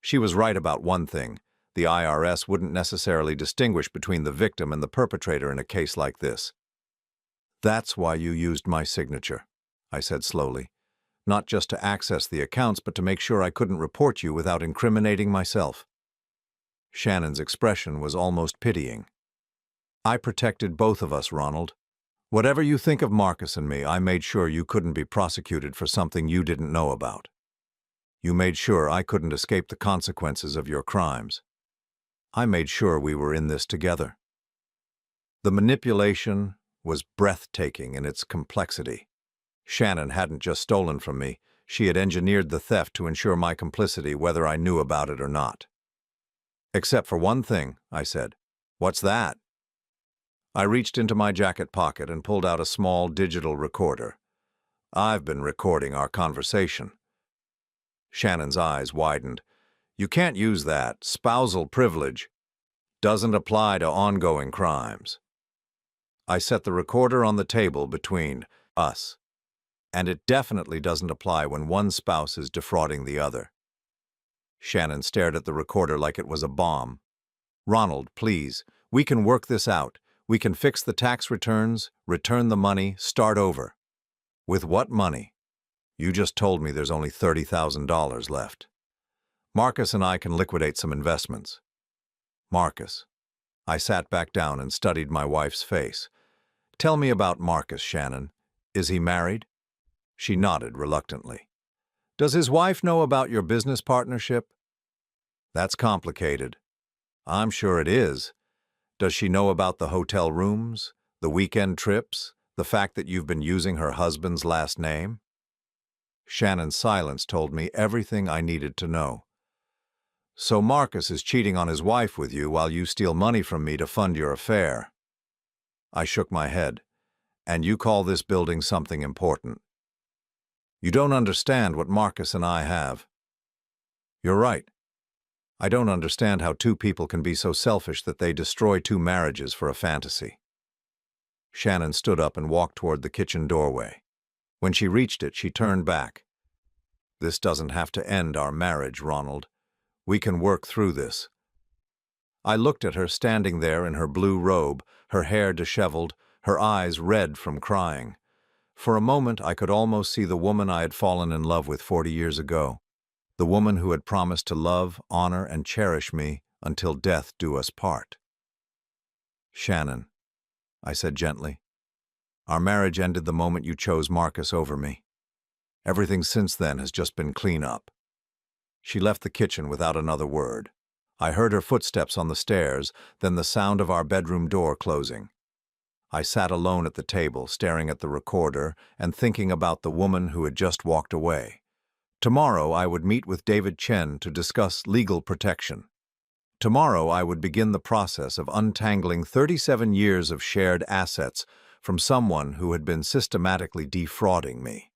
Speaker 1: She was right about one thing. The IRS wouldn't necessarily distinguish between the victim and the perpetrator in a case like this. "That's why you used my signature," I said slowly. "Not just to access the accounts, but to make sure I couldn't report you without incriminating myself." Shannon's expression was almost pitying. "I protected both of us, Ronald. Whatever you think of Marcus and me, I made sure you couldn't be prosecuted for something you didn't know about. You made sure I couldn't escape the consequences of your crimes. I made sure we were in this together." The manipulation was breathtaking in its complexity. Shannon hadn't just stolen from me. She had engineered the theft to ensure my complicity whether I knew about it or not. "Except for one thing," I said. "What's that?" I reached into my jacket pocket and pulled out a small digital recorder. "I've been recording our conversation." Shannon's eyes widened. "You can't use that. Spousal privilege doesn't apply to ongoing crimes." I set the recorder on the table between us, and it definitely doesn't apply when one spouse is defrauding the other. Shannon stared at the recorder like it was a bomb. "Ronald, please, we can work this out. We can fix the tax returns, return the money, start over." "With what money?" "You just told me there's only $30,000 left. Marcus and I can liquidate some investments." "Marcus." I sat back down and studied my wife's face. "Tell me about Marcus, Shannon. Is he married?" She nodded reluctantly. "Does his wife know about your business partnership?" "That's complicated." "I'm sure it is. Does she know about the hotel rooms, the weekend trips, the fact that you've been using her husband's last name?" Shannon's silence told me everything I needed to know. "So Marcus is cheating on his wife with you while you steal money from me to fund your affair." I shook my head. "And you call this building something important? You don't understand what Marcus and I have." "You're right. I don't understand how two people can be so selfish that they destroy two marriages for a fantasy." Shannon stood up and walked toward the kitchen doorway. When she reached it, she turned back. "This doesn't have to end our marriage, Ronald. We can work through this." I looked at her standing there in her blue robe, her hair disheveled, her eyes red from crying. For a moment, I could almost see the woman I had fallen in love with 40 years ago, the woman who had promised to love, honor, and cherish me until death do us part. "Shannon," I said gently, "our marriage ended the moment you chose Marcus over me. Everything since then has just been clean-up." She left the kitchen without another word. I heard her footsteps on the stairs, then the sound of our bedroom door closing. I sat alone at the table, staring at the recorder and thinking about the woman who had just walked away. Tomorrow I would meet with David Chen to discuss legal protection. Tomorrow I would begin the process of untangling 37 years of shared assets from someone who had been systematically defrauding me.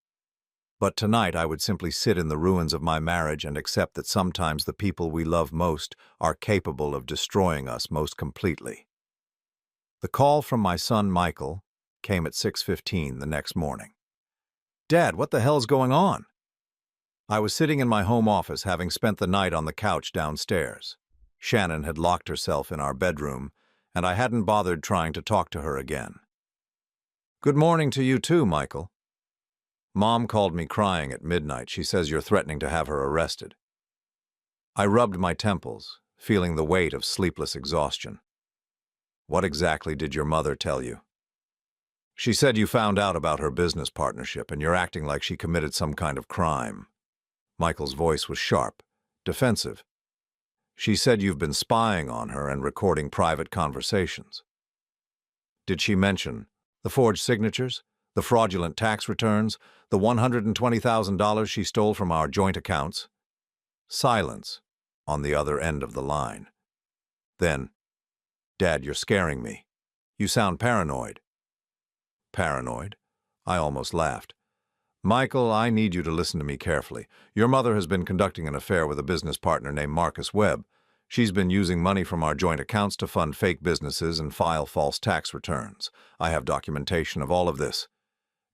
Speaker 1: But tonight I would simply sit in the ruins of my marriage and accept that sometimes the people we love most are capable of destroying us most completely. The call from my son Michael came at 6:15 the next morning. "Dad, what the hell's going on?" I was sitting in my home office, having spent the night on the couch downstairs. Shannon had locked herself in our bedroom, and I hadn't bothered trying to talk to her again. "Good morning to you too, Michael. Mom called me crying at midnight. She says you're threatening to have her arrested." I rubbed my temples, feeling the weight of sleepless exhaustion. "What exactly did your mother tell you?" "She said you found out about her business partnership and you're acting like she committed some kind of crime." Michael's voice was sharp, defensive. "She said you've been spying on her and recording private conversations." "Did she mention the forged signatures, the fraudulent tax returns, the $120,000 she stole from our joint accounts?" Silence on the other end of the line. Then, "Dad, you're scaring me. You sound paranoid." "Paranoid?" I almost laughed. "Michael, I need you to listen to me carefully. Your mother has been conducting an affair with a business partner named Marcus Webb. She's been using money from our joint accounts to fund fake businesses and file false tax returns. I have documentation of all of this."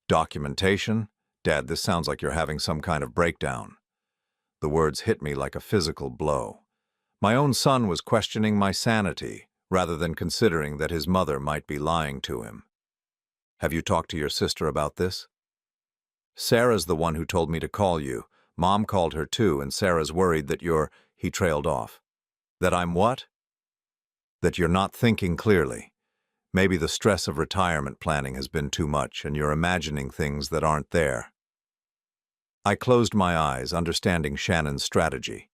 Speaker 1: "Documentation? Dad, this sounds like you're having some kind of breakdown." The words hit me like a physical blow. My own son was questioning my sanity, rather than considering that his mother might be lying to him. "Have you talked to your sister about this?" "Sarah's the one who told me to call you. Mom called her too, and Sarah's worried that you're—" He trailed off. "That I'm what?" "That you're not thinking clearly. Maybe the stress of retirement planning has been too much, and you're imagining things that aren't there." I closed my eyes, understanding Shannon's strategy.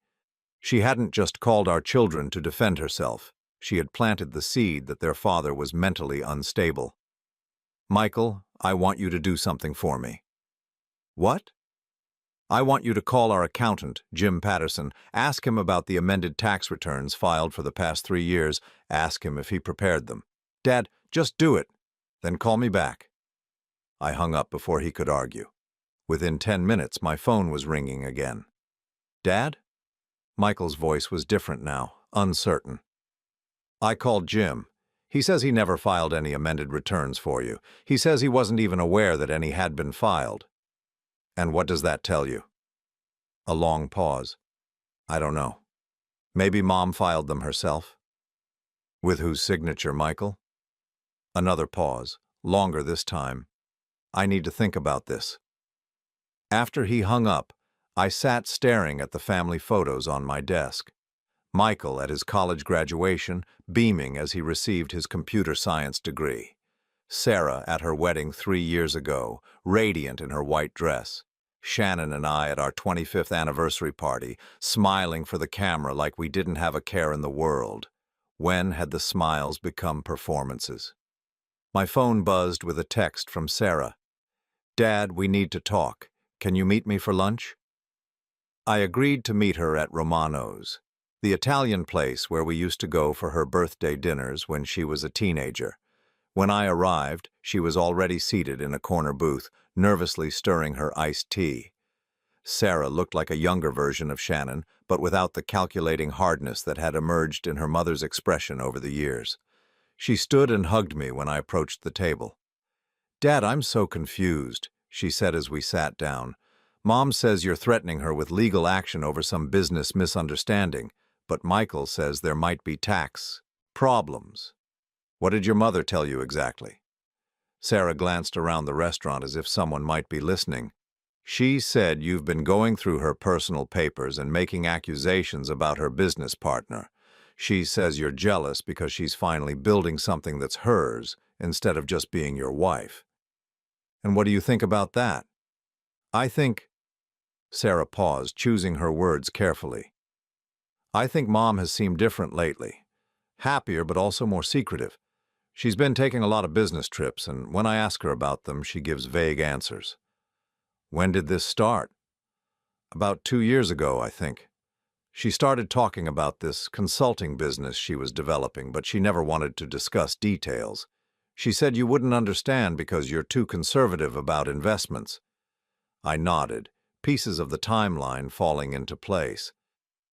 Speaker 1: She hadn't just called our children to defend herself. She had planted the seed that their father was mentally unstable. "Michael, I want you to do something for me." "What?" I want you to call our accountant, Jim Patterson, ask him about the amended tax returns filed for the past 3 years, ask him if he prepared them. Dad, just do it, then call me back. I hung up before he could argue. Within 10 minutes, my phone was ringing again. Dad? Michael's voice was different now, uncertain. I called Jim. He says he never filed any amended returns for you. He says he wasn't even aware that any had been filed. And what does that tell you? A long pause. I don't know. Maybe Mom filed them herself. With whose signature, Michael? Another pause, longer this time. I need to think about this. After he hung up, I sat staring at the family photos on my desk. Michael at his college graduation, beaming as he received his computer science degree. Sarah at her wedding 3 years ago, radiant in her white dress. Shannon and I at our 25th anniversary party, smiling for the camera like we didn't have a care in the world. When had the smiles become performances? My phone buzzed with a text from Sarah. Dad, we need to talk. Can you meet me for lunch? I agreed to meet her at Romano's, the Italian place where we used to go for her birthday dinners when she was a teenager. When I arrived, she was already seated in a corner booth, nervously stirring her iced tea. Sarah looked like a younger version of Shannon, but without the calculating hardness that had emerged in her mother's expression over the years. She stood and hugged me when I approached the table. Dad, I'm so confused, she said as we sat down. Mom says you're threatening her with legal action over some business misunderstanding, but Michael says there might be tax problems. What did your mother tell you exactly? Sarah glanced around the restaurant as if someone might be listening. She said you've been going through her personal papers and making accusations about her business partner. She says you're jealous because she's finally building something that's hers instead of just being your wife. And what do you think about that? I think... Sarah paused, choosing her words carefully. I think Mom has seemed different lately. Happier, but also more secretive. She's been taking a lot of business trips, and when I ask her about them, she gives vague answers. When did this start? About 2 years ago, I think. She started talking about this consulting business she was developing, but she never wanted to discuss details. She said you wouldn't understand because you're too conservative about investments. I nodded, pieces of the timeline falling into place.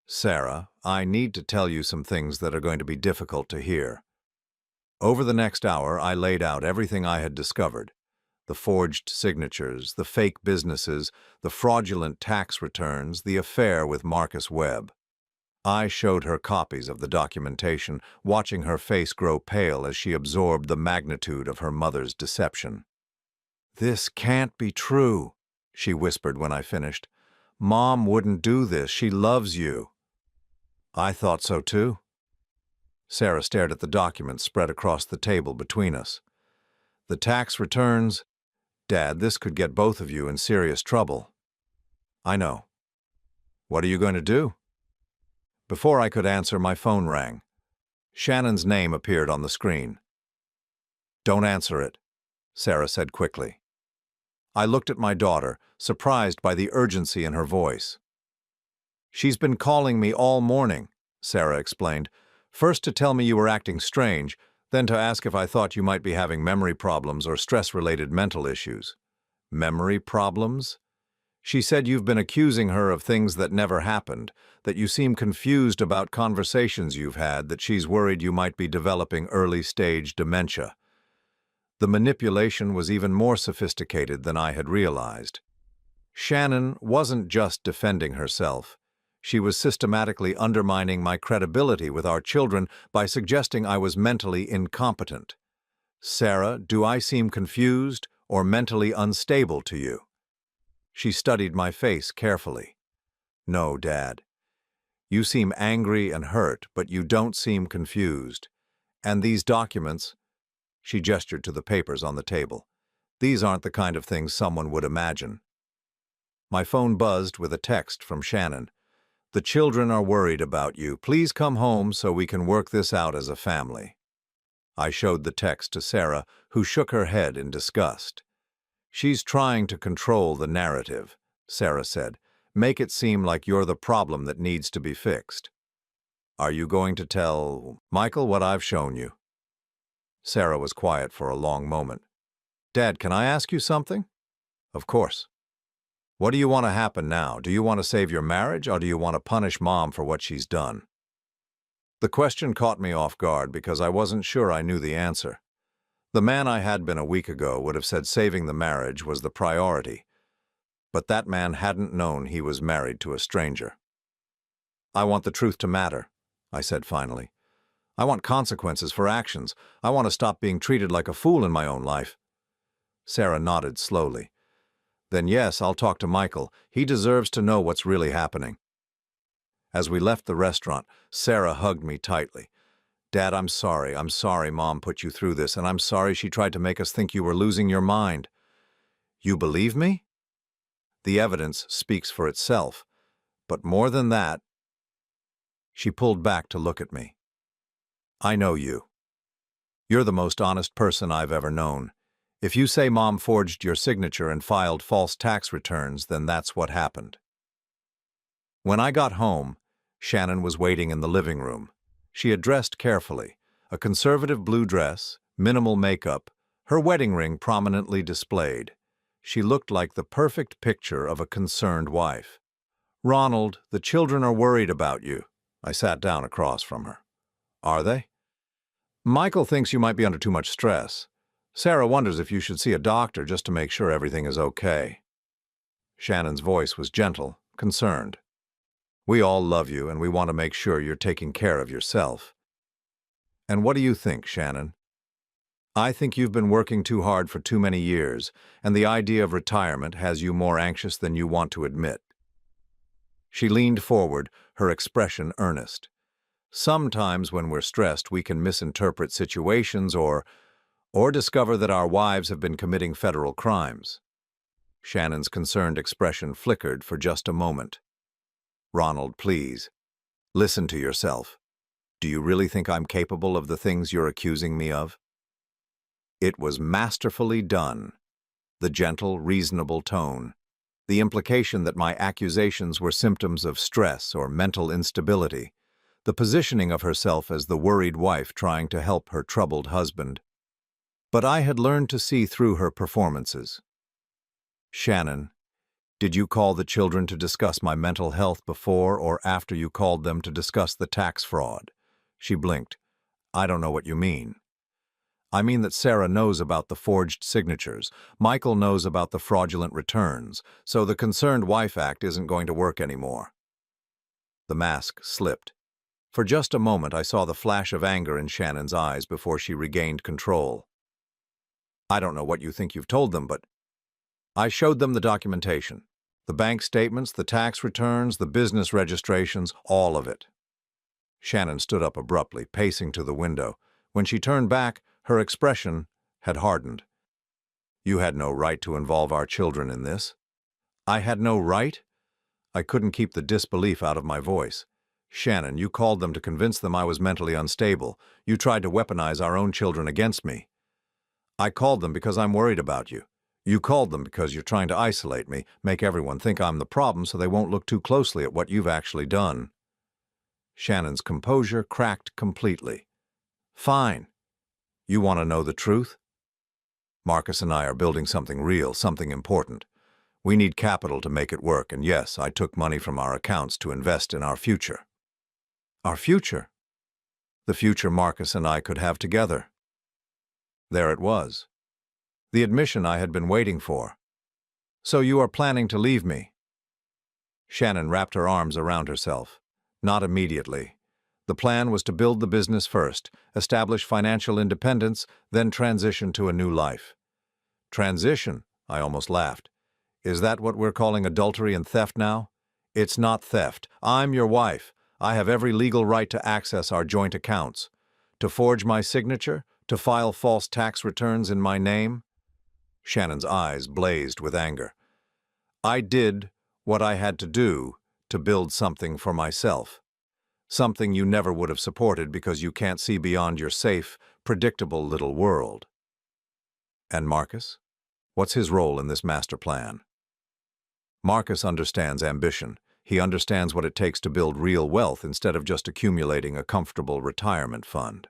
Speaker 1: Sarah, I need to tell you some things that are going to be difficult to hear. Over the next hour, I laid out everything I had discovered. The forged signatures, the fake businesses, the fraudulent tax returns, the affair with Marcus Webb. I showed her copies of the documentation, watching her face grow pale as she absorbed the magnitude of her mother's deception. This can't be true, she whispered when I finished. Mom wouldn't do this. She loves you. I thought so too. Sarah stared at the documents spread across the table between us. The tax returns. Dad, this could get both of you in serious trouble. I know. What are you going to do? Before I could answer, my phone rang. Shannon's name appeared on the screen. Don't answer it, Sarah said quickly. I looked at my daughter, surprised by the urgency in her voice. She's been calling me all morning, Sarah explained. First to tell me you were acting strange, then to ask if I thought you might be having memory problems or stress-related mental issues. Memory problems? She said you've been accusing her of things that never happened, that you seem confused about conversations you've had, that she's worried you might be developing early-stage dementia. The manipulation was even more sophisticated than I had realized. Shannon wasn't just defending herself. She was systematically undermining my credibility with our children by suggesting I was mentally incompetent. Sarah, do I seem confused or mentally unstable to you? She studied my face carefully. No, Dad. You seem angry and hurt, but you don't seem confused. And these documents, she gestured to the papers on the table, these aren't the kind of things someone would imagine. My phone buzzed with a text from Shannon. The children are worried about you. Please come home so we can work this out as a family. I showed the text to Sarah, who shook her head in disgust. She's trying to control the narrative, Sarah said. Make it seem like you're the problem that needs to be fixed. Are you going to tell Michael what I've shown you? Sarah was quiet for a long moment. Dad, can I ask you something? Of course. What do you want to happen now? Do you want to save your marriage, or do you want to punish Mom for what she's done? The question caught me off guard because I wasn't sure I knew the answer. The man I had been a week ago would have said saving the marriage was the priority, but that man hadn't known he was married to a stranger. I want the truth to matter, I said finally. I want consequences for actions. I want to stop being treated like a fool in my own life. Sarah nodded slowly. Then yes, I'll talk to Michael. He deserves to know what's really happening. As we left the restaurant, Sarah hugged me tightly. Dad, I'm sorry. I'm sorry Mom put you through this, and I'm sorry she tried to make us think you were losing your mind. You believe me? The evidence speaks for itself. But more than that, she pulled back to look at me. I know you. You're the most honest person I've ever known. If you say Mom forged your signature and filed false tax returns, then that's what happened. When I got home, Shannon was waiting in the living room. She had dressed carefully, a conservative blue dress, minimal makeup, her wedding ring prominently displayed. She looked like the perfect picture of a concerned wife. Ronald, the children are worried about you. I sat down across from her. Are they? Michael thinks you might be under too much stress. Sarah wonders if you should see a doctor just to make sure everything is okay. Shannon's voice was gentle, concerned. We all love you, and we want to make sure you're taking care of yourself. And what do you think, Shannon? I think you've been working too hard for too many years, and the idea of retirement has you more anxious than you want to admit. She leaned forward, her expression earnest. Sometimes when we're stressed, we can misinterpret situations or discover that our wives have been committing federal crimes. Shannon's concerned expression flickered for just a moment. Ronald, please, listen to yourself. Do you really think I'm capable of the things you're accusing me of? It was masterfully done. The gentle, reasonable tone. The implication that my accusations were symptoms of stress or mental instability. The positioning of herself as the worried wife trying to help her troubled husband. But I had learned to see through her performances. Shannon, did you call the children to discuss my mental health before or after you called them to discuss the tax fraud? She blinked. I don't know what you mean. I mean that Sarah knows about the forged signatures. Michael knows about the fraudulent returns, so the Concerned Wife Act isn't going to work anymore. The mask slipped. For just a moment, I saw the flash of anger in Shannon's eyes before she regained control. I don't know what you think you've told them, but I showed them the documentation. The bank statements, the tax returns, the business registrations, all of it. Shannon stood up abruptly, pacing to the window. When she turned back, her expression had hardened. You had no right to involve our children in this. I had no right? I couldn't keep the disbelief out of my voice. Shannon, you called them to convince them I was mentally unstable. You tried to weaponize our own children against me. I called them because I'm worried about you. You called them because you're trying to isolate me, make everyone think I'm the problem so they won't look too closely at what you've actually done. Shannon's composure cracked completely. Fine. You want to know the truth? Marcus and I are building something real, something important. We need capital to make it work, and yes, I took money from our accounts to invest in our future. Our future? The future Marcus and I could have together. There it was. The admission I had been waiting for. So you are planning to leave me? Shannon wrapped her arms around herself. Not immediately. The plan was to build the business first, establish financial independence, then transition to a new life. Transition? I almost laughed. Is that what we're calling adultery and theft now? It's not theft. I'm your wife. I have every legal right to access our joint accounts. To forge my signature? To file false tax returns in my name? Shannon's eyes blazed with anger. I did what I had to do to build something for myself. Something you never would have supported because you can't see beyond your safe, predictable little world. And Marcus? What's his role in this master plan? Marcus understands ambition. He understands what it takes to build real wealth instead of just accumulating a comfortable retirement fund.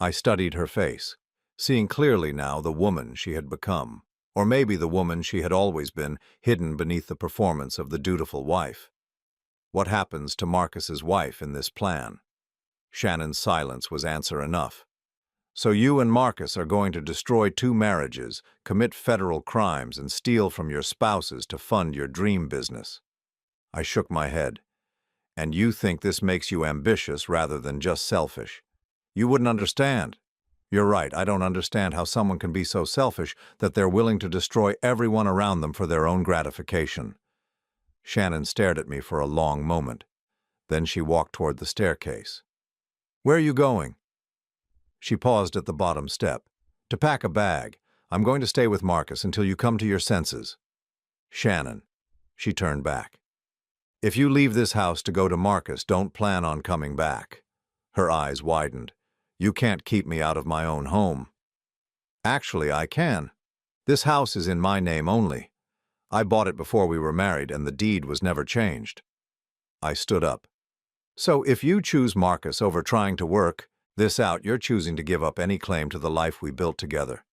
Speaker 1: I studied her face, seeing clearly now the woman she had become, or maybe the woman she had always been, hidden beneath the performance of the dutiful wife. What happens to Marcus's wife in this plan? Shannon's silence was answer enough. So you and Marcus are going to destroy 2 marriages, commit federal crimes, and steal from your spouses to fund your dream business. I shook my head. And you think this makes you ambitious rather than just selfish? You wouldn't understand. You're right, I don't understand how someone can be so selfish that they're willing to destroy everyone around them for their own gratification. Shannon stared at me for a long moment. Then she walked toward the staircase. Where are you going? She paused at the bottom step. To pack a bag. I'm going to stay with Marcus until you come to your senses. Shannon. She turned back. If you leave this house to go to Marcus, don't plan on coming back. Her eyes widened. You can't keep me out of my own home. Actually, I can. This house is in my name only. I bought it before we were married, and the deed was never changed. I stood up. So if you choose Marcus over trying to work this out, you're choosing to give up any claim to the life we built together.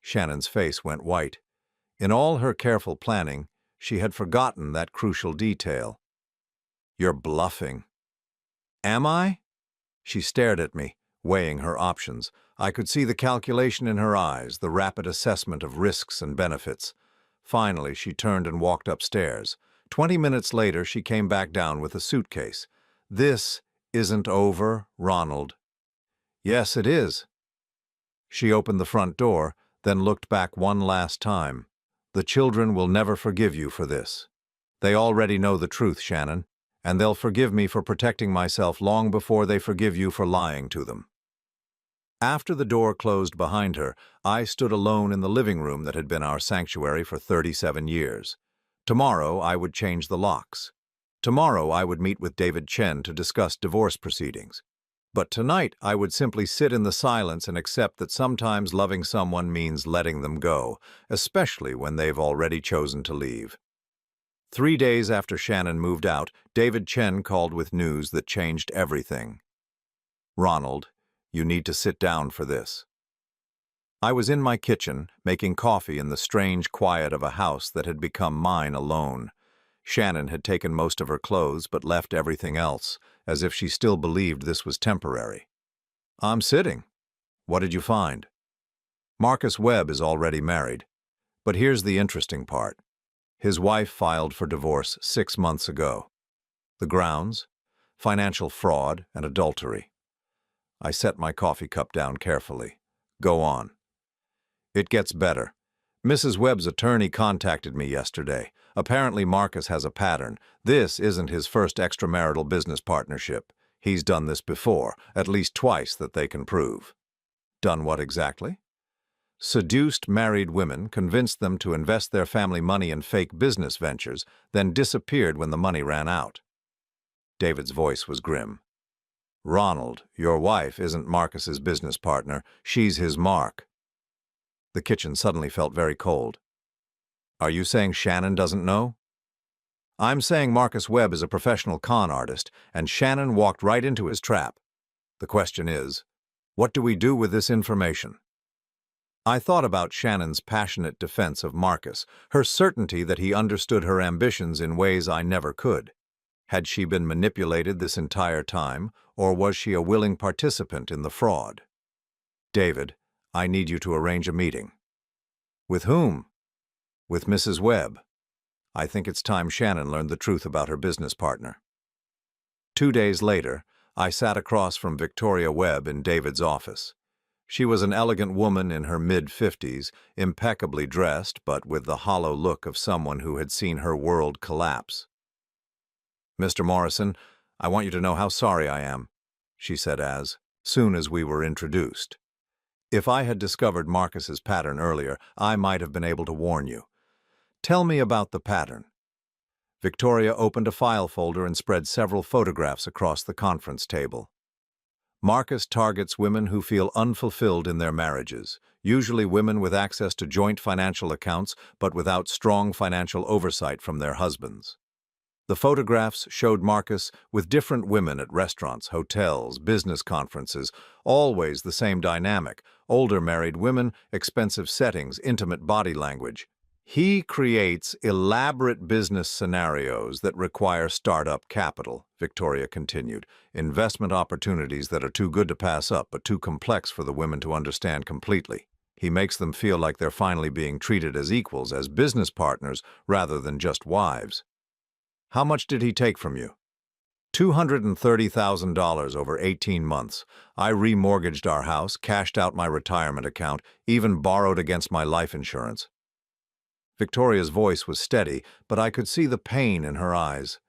Speaker 1: Shannon's face went white. In all her careful planning, she had forgotten that crucial detail. You're bluffing. Am I? She stared at me, weighing her options. I could see the calculation in her eyes, the rapid assessment of risks and benefits. Finally, she turned and walked upstairs. 20 minutes later, she came back down with a suitcase. This isn't over, Ronald. Yes, it is. She opened the front door, then looked back one last time. The children will never forgive you for this. They already know the truth, Shannon, and they'll forgive me for protecting myself long before they forgive you for lying to them. After the door closed behind her, I stood alone in the living room that had been our sanctuary for 37 years. Tomorrow, I would change the locks. Tomorrow, I would meet with David Chen to discuss divorce proceedings. But tonight, I would simply sit in the silence and accept that sometimes loving someone means letting them go, especially when they've already chosen to leave. 3 days after Shannon moved out, David Chen called with news that changed everything. Ronald, you need to sit down for this. I was in my kitchen, making coffee in the strange quiet of a house that had become mine alone. Shannon had taken most of her clothes but left everything else, as if she still believed this was temporary. I'm sitting. What did you find? Marcus Webb is already married. But here's the interesting part. His wife filed for divorce 6 months ago. The grounds? Financial fraud and adultery. I set my coffee cup down carefully. Go on. It gets better. Mrs. Webb's attorney contacted me yesterday. Apparently Marcus has a pattern. This isn't his first extramarital business partnership. He's done this before, at least twice that they can prove. Done what exactly? Seduced married women, convinced them to invest their family money in fake business ventures, then disappeared when the money ran out. David's voice was grim. Ronald, your wife isn't Marcus's business partner. She's his mark. The kitchen suddenly felt very cold. Are you saying Shannon doesn't know? I'm saying Marcus Webb is a professional con artist, and Shannon walked right into his trap. The question is, what do we do with this information? I thought about Shannon's passionate defense of Marcus, her certainty that he understood her ambitions in ways I never could. Had she been manipulated this entire time, or was she a willing participant in the fraud? David, I need you to arrange a meeting. With whom? With Mrs. Webb. I think it's time Shannon learned the truth about her business partner. 2 days later, I sat across from Victoria Webb in David's office. She was an elegant woman in her mid-50s, impeccably dressed, but with the hollow look of someone who had seen her world collapse. Mr. Morrison, I want you to know how sorry I am, she said as soon as we were introduced. If I had discovered Marcus's pattern earlier, I might have been able to warn you. Tell me about the pattern. Victoria opened a file folder and spread several photographs across the conference table. Marcus targets women who feel unfulfilled in their marriages, usually women with access to joint financial accounts but without strong financial oversight from their husbands. The photographs showed Marcus with different women at restaurants, hotels, business conferences, always the same dynamic: older married women, expensive settings, intimate body language. He creates elaborate business scenarios that require startup capital, Victoria continued, investment opportunities that are too good to pass up but too complex for the women to understand completely. He makes them feel like they're finally being treated as equals, as business partners, rather than just wives. How much did he take from you? $230,000 over 18 months. I remortgaged our house, cashed out my retirement account, even borrowed against my life insurance. Victoria's voice was steady, but I could see the pain in her eyes.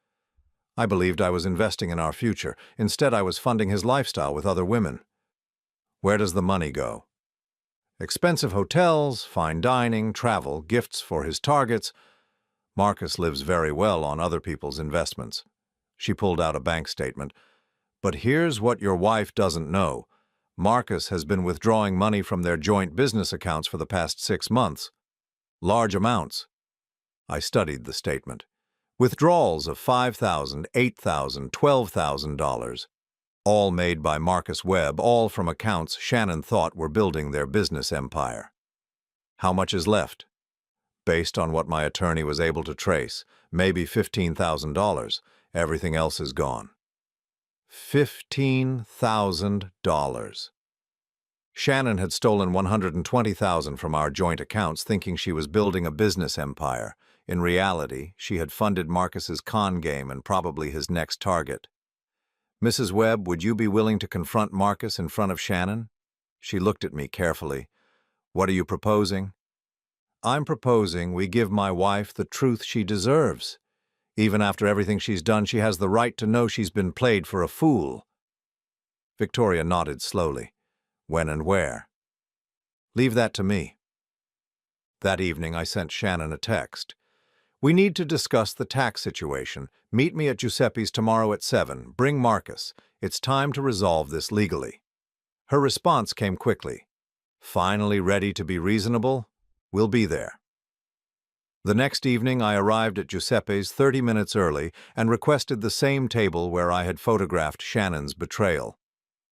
Speaker 1: I believed I was investing in our future. Instead, I was funding his lifestyle with other women. Where does the money go? Expensive hotels, fine dining, travel, gifts for his targets. Marcus lives very well on other people's investments. She pulled out a bank statement. But here's what your wife doesn't know. Marcus has been withdrawing money from their joint business accounts for the past 6 months. Large amounts. I studied the statement. Withdrawals of $5,000, $8,000, $12,000. All made by Marcus Webb, all from accounts Shannon thought were building their business empire. How much is left? Based on what my attorney was able to trace, maybe $15,000. Everything else is gone. $15,000. Shannon had stolen $120,000 from our joint accounts, thinking she was building a business empire. In reality, she had funded Marcus's con game and probably his next target. Mrs. Webb, would you be willing to confront Marcus in front of Shannon? She looked at me carefully. What are you proposing? I'm proposing we give my wife the truth she deserves. Even after everything she's done, she has the right to know she's been played for a fool. Victoria nodded slowly. When and where? Leave that to me. That evening, I sent Shannon a text. We need to discuss the tax situation. Meet me at Giuseppe's tomorrow at 7. Bring Marcus. It's time to resolve this legally. Her response came quickly. Finally ready to be reasonable? We'll be there. The next evening, I arrived at Giuseppe's 30 minutes early and requested the same table where I had photographed Shannon's betrayal.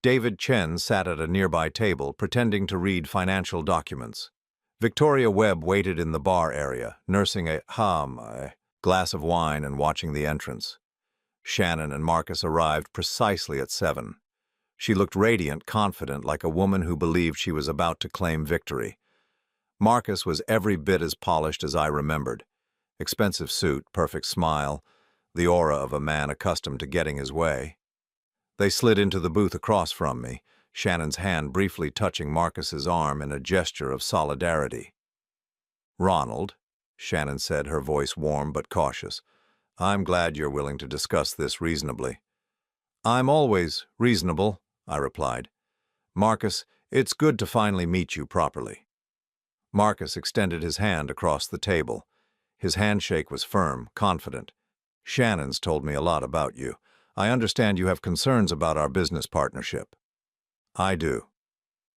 Speaker 1: David Chen sat at a nearby table, pretending to read financial documents. Victoria Webb waited in the bar area, nursing a glass of wine and watching the entrance. Shannon and Marcus arrived precisely at 7. She looked radiant, confident, like a woman who believed she was about to claim victory. Marcus was every bit as polished as I remembered. Expensive suit, perfect smile, the aura of a man accustomed to getting his way. They slid into the booth across from me, Shannon's hand briefly touching Marcus's arm in a gesture of solidarity. Ronald, Shannon said, her voice warm but cautious, I'm glad you're willing to discuss this reasonably. I'm always reasonable, I replied. Marcus, it's good to finally meet you properly. Marcus extended his hand across the table. His handshake was firm, confident. Shannon's told me a lot about you. I understand you have concerns about our business partnership. I do.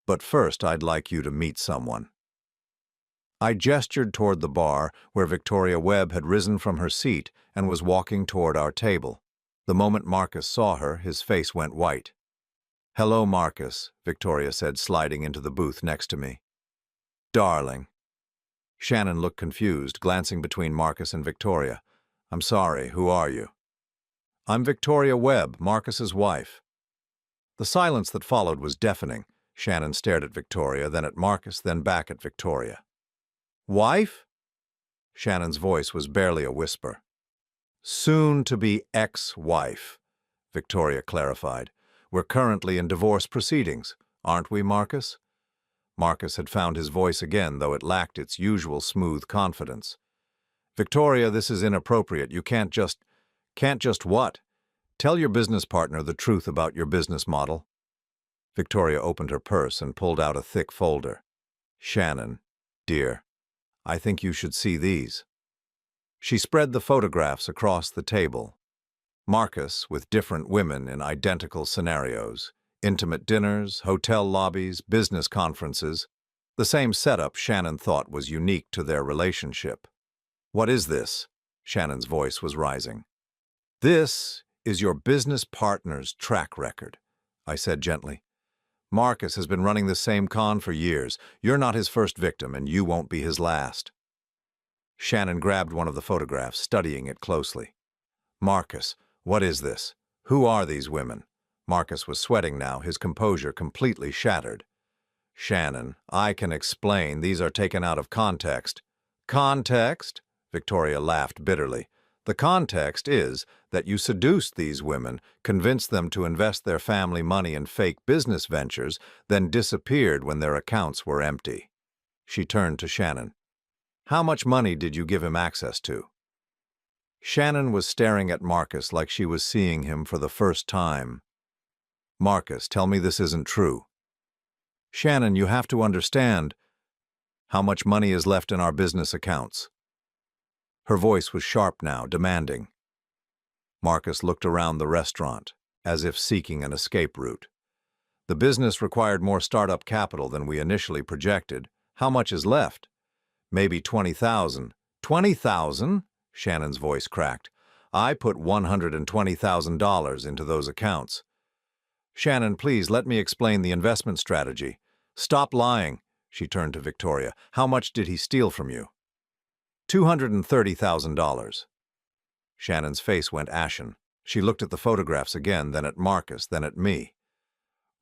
Speaker 1: But first, I'd like you to meet someone. I gestured toward the bar where Victoria Webb had risen from her seat and was walking toward our table. The moment Marcus saw her, his face went white. Hello, Marcus, Victoria said, sliding into the booth next to me. Darling. Shannon looked confused, glancing between Marcus and Victoria. I'm sorry, who are you? I'm Victoria Webb, Marcus's wife. The silence that followed was deafening. Shannon stared at Victoria, then at Marcus, then back at Victoria. Wife? Shannon's voice was barely a whisper. Soon-to-be ex-wife, Victoria clarified. We're currently in divorce proceedings, aren't we, Marcus? Marcus had found his voice again, though it lacked its usual smooth confidence. Victoria, this is inappropriate. You can't just what? Tell your business partner the truth about your business model. Victoria opened her purse and pulled out a thick folder. Shannon, dear, I think you should see these. She spread the photographs across the table. Marcus with different women in identical scenarios, Intimate dinners, hotel lobbies, business conferences. The same setup Shannon thought was unique to their relationship. "What is this?" Shannon's voice was rising. "This is your business partner's track record," I said gently. "Marcus has been running the same con for years. You're not his first victim, and you won't be his last." Shannon grabbed one of the photographs, studying it closely. "Marcus, what is this? Who are these women?" Marcus was sweating now, his composure completely shattered. "Shannon, I can explain. These are taken out of context." "Context?" Victoria laughed bitterly. "The context is that you seduced these women, convinced them to invest their family money in fake business ventures, then disappeared when their accounts were empty." She turned to Shannon. "How much money did you give him access to?" Shannon was staring at Marcus like she was seeing him for the first time. "Marcus, tell me this isn't true." "Shannon, you have to understand. How much money is left in our business accounts?" Her voice was sharp now, demanding. Marcus looked around the restaurant, as if seeking an escape route. "The business required more startup capital than we initially projected. How much is left?" "Maybe 20,000. 20,000? Shannon's voice cracked. "I put $120,000 into those accounts." "Shannon, please let me explain the investment strategy." "Stop lying." She turned to Victoria. "How much did he steal from you?" $230,000. Shannon's face went ashen. She looked at the photographs again, then at Marcus, then at me.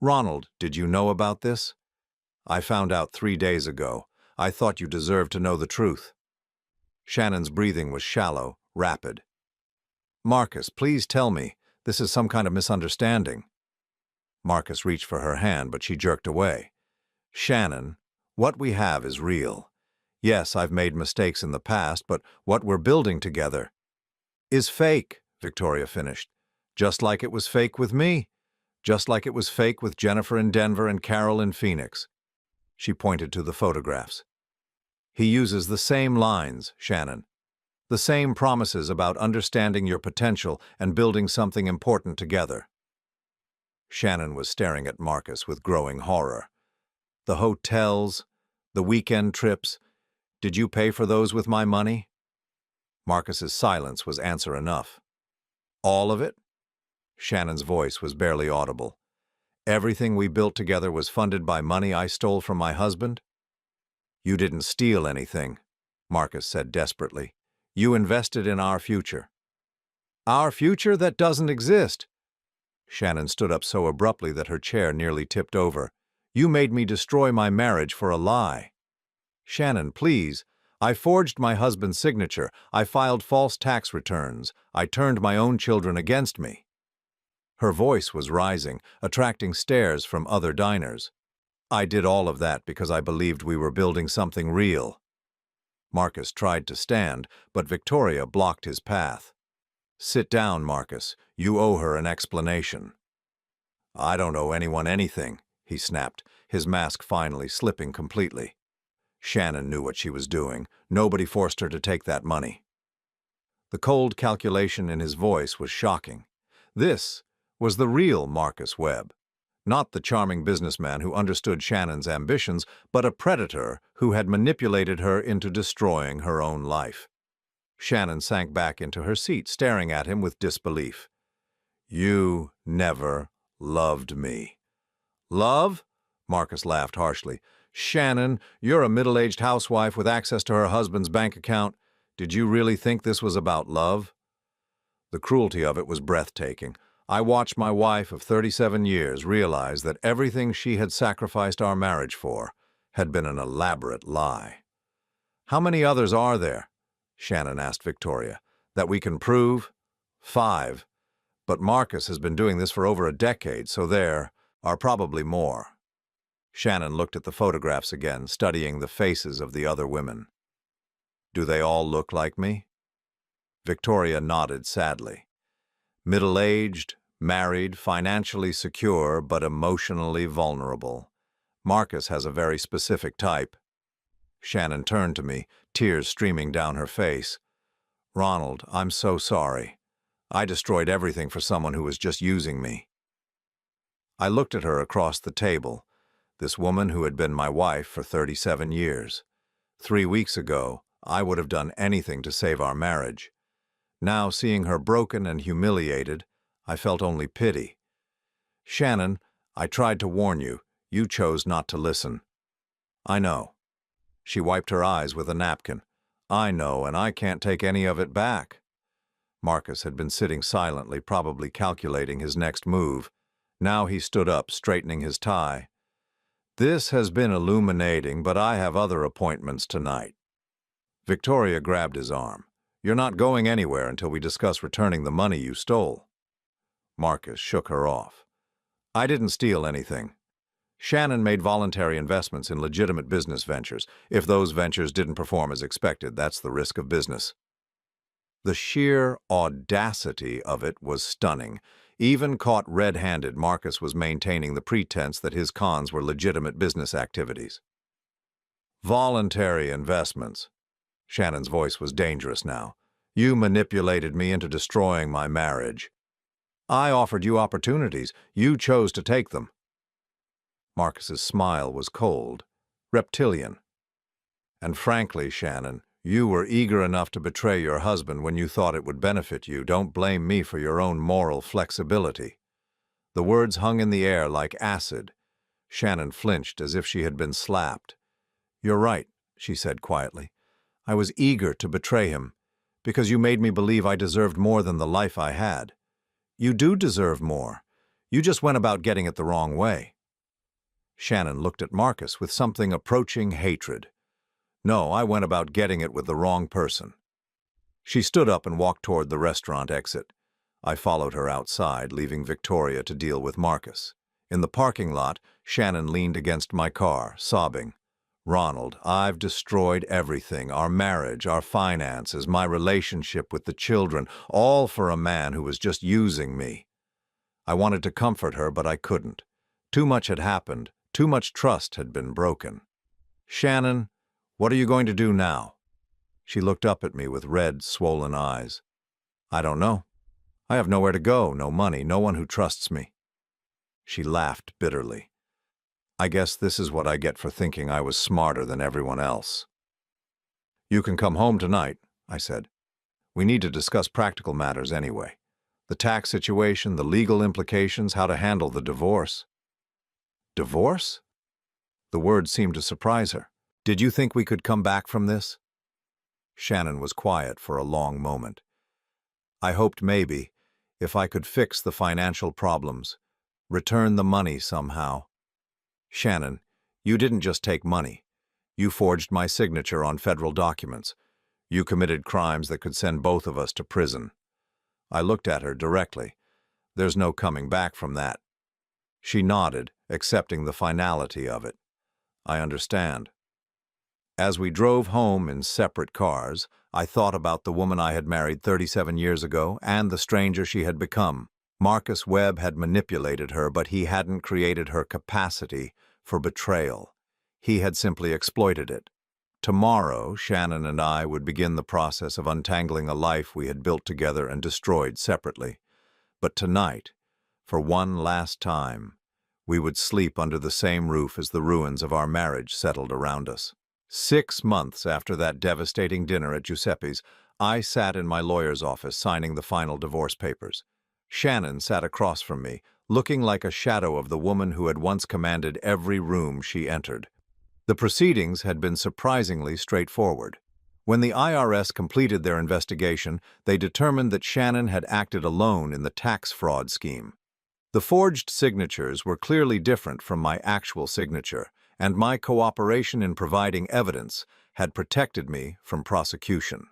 Speaker 1: "Ronald, did you know about this?" "I found out 3 days ago. I thought you deserved to know the truth." Shannon's breathing was shallow, rapid. "Marcus, please tell me. This is some kind of misunderstanding." Marcus reached for her hand, but she jerked away. "Shannon, what we have is real. Yes, I've made mistakes in the past, but what we're building together is fake," Victoria finished. "Just like it was fake with me. Just like it was fake with Jennifer in Denver and Carol in Phoenix." She pointed to the photographs. "He uses the same lines, Shannon. The same promises about understanding your potential and building something important together." Shannon was staring at Marcus with growing horror. "The hotels, the weekend trips, did you pay for those with my money?" Marcus's silence was answer enough. "All of it?" Shannon's voice was barely audible. "Everything we built together was funded by money I stole from my husband?" "You didn't steal anything," Marcus said desperately. "You invested in our future." "Our future? That doesn't exist." Shannon stood up so abruptly that her chair nearly tipped over. "You made me destroy my marriage for a lie." "Shannon, please. I forged my husband's signature. I filed false tax returns. I turned my own children against me." Her voice was rising, attracting stares from other diners. "I did all of that because I believed we were building something real." Marcus tried to stand, but Victoria blocked his path. "Sit down, Marcus. You owe her an explanation." "I don't owe anyone anything," he snapped, his mask finally slipping completely. Shannon knew what she was doing. Nobody forced her to take that money. The cold calculation in his voice was shocking. This was the real Marcus Webb. Not the charming businessman who understood Shannon's ambitions, but a predator who had manipulated her into destroying her own life. Shannon sank back into her seat, staring at him with disbelief. "You never loved me." "Love?" Marcus laughed harshly. "Shannon, you're a middle-aged housewife with access to her husband's bank account. Did you really think this was about love?" The cruelty of it was breathtaking. I watched my wife of 37 years realize that everything she had sacrificed our marriage for had been an elaborate lie. "How many others are there?" Shannon asked Victoria. "That we can prove?" "5. But Marcus has been doing this for over a decade, so there are probably more." Shannon looked at the photographs again, studying the faces of the other women. "Do they all look like me?" Victoria nodded sadly. "Middle-aged, married, financially secure, but emotionally vulnerable. Marcus has a very specific type." Shannon turned to me, tears streaming down her face. "Ronald, I'm so sorry. I destroyed everything for someone who was just using me." I looked at her across the table, this woman who had been my wife for 37 years. 3 weeks ago, I would have done anything to save our marriage. Now, seeing her broken and humiliated, I felt only pity. Shannon, I tried to warn you. You chose not to listen. I know. She wiped her eyes with a napkin. I know, and I can't take any of it back. Marcus had been sitting silently, probably calculating his next move. Now he stood up, straightening his tie. This has been illuminating, but I have other appointments tonight. Victoria grabbed his arm. You're not going anywhere until we discuss returning the money you stole. Marcus shook her off. I didn't steal anything. Shannon made voluntary investments in legitimate business ventures. If those ventures didn't perform as expected, that's the risk of business. The sheer audacity of it was stunning. Even caught red-handed, Marcus was maintaining the pretense that his cons were legitimate business activities. Voluntary investments. Shannon's voice was dangerous now. You manipulated me into destroying my marriage. I offered you opportunities. You chose to take them. Marcus's smile was cold, reptilian. And frankly, Shannon, you were eager enough to betray your husband when you thought it would benefit you. Don't blame me for your own moral flexibility. The words hung in the air like acid. Shannon flinched as if she had been slapped. You're right, she said quietly. I was eager to betray him, because you made me believe I deserved more than the life I had. You do deserve more. You just went about getting it the wrong way. Shannon looked at Marcus with something approaching hatred. No, I went about getting it with the wrong person. She stood up and walked toward the restaurant exit. I followed her outside, leaving Victoria to deal with Marcus. In the parking lot, Shannon leaned against my car, sobbing. Ronald, I've destroyed everything, our marriage, our finances, my relationship with the children, all for a man who was just using me. I wanted to comfort her, but I couldn't. Too much had happened. Too much trust had been broken. Shannon, what are you going to do now? She looked up at me with red, swollen eyes. I don't know. I have nowhere to go, no money, no one who trusts me. She laughed bitterly. I guess this is what I get for thinking I was smarter than everyone else. You can come home tonight, I said. We need to discuss practical matters anyway. The tax situation, the legal implications, how to handle the divorce. Divorce? The word seemed to surprise her. Did you think we could come back from this? Shannon was quiet for a long moment. I hoped maybe, if I could fix the financial problems, return the money somehow. Shannon, you didn't just take money. You forged my signature on federal documents. You committed crimes that could send both of us to prison. I looked at her directly. There's no coming back from that. She nodded, accepting the finality of it. I understand. As we drove home in separate cars, I thought about the woman I had married 37 years ago and the stranger she had become. Marcus Webb had manipulated her, but he hadn't created her capacity for betrayal. He had simply exploited it. Tomorrow, Shannon and I would begin the process of untangling a life we had built together and destroyed separately. But tonight, for one last time, we would sleep under the same roof as the ruins of our marriage settled around us. 6 months after that devastating dinner at Giuseppe's, I sat in my lawyer's office signing the final divorce papers. Shannon sat across from me, looking like a shadow of the woman who had once commanded every room she entered. The proceedings had been surprisingly straightforward. When the IRS completed their investigation, they determined that Shannon had acted alone in the tax fraud scheme. The forged signatures were clearly different from my actual signature, and my cooperation in providing evidence had protected me from prosecution.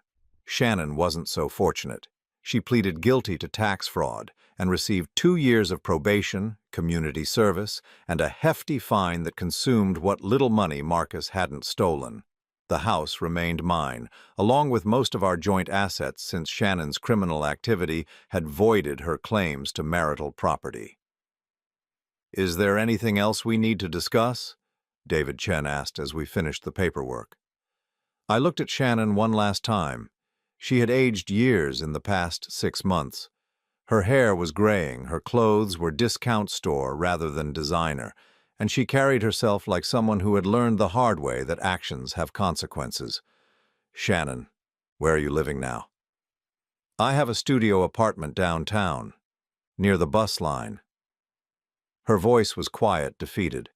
Speaker 1: Shannon wasn't so fortunate. She pleaded guilty to tax fraud and received 2 years of probation, community service, and a hefty fine that consumed what little money Marcus hadn't stolen. The house remained mine, along with most of our joint assets since Shannon's criminal activity had voided her claims to marital property. Is there anything else we need to discuss? David Chen asked as we finished the paperwork. I looked at Shannon one last time. She had aged years in the past 6 months. Her hair was graying, her clothes were discount store rather than designer, and she carried herself like someone who had learned the hard way that actions have consequences. "Shannon, where are you living now?" "I have a studio apartment downtown, near the bus line." Her voice was quiet, defeated.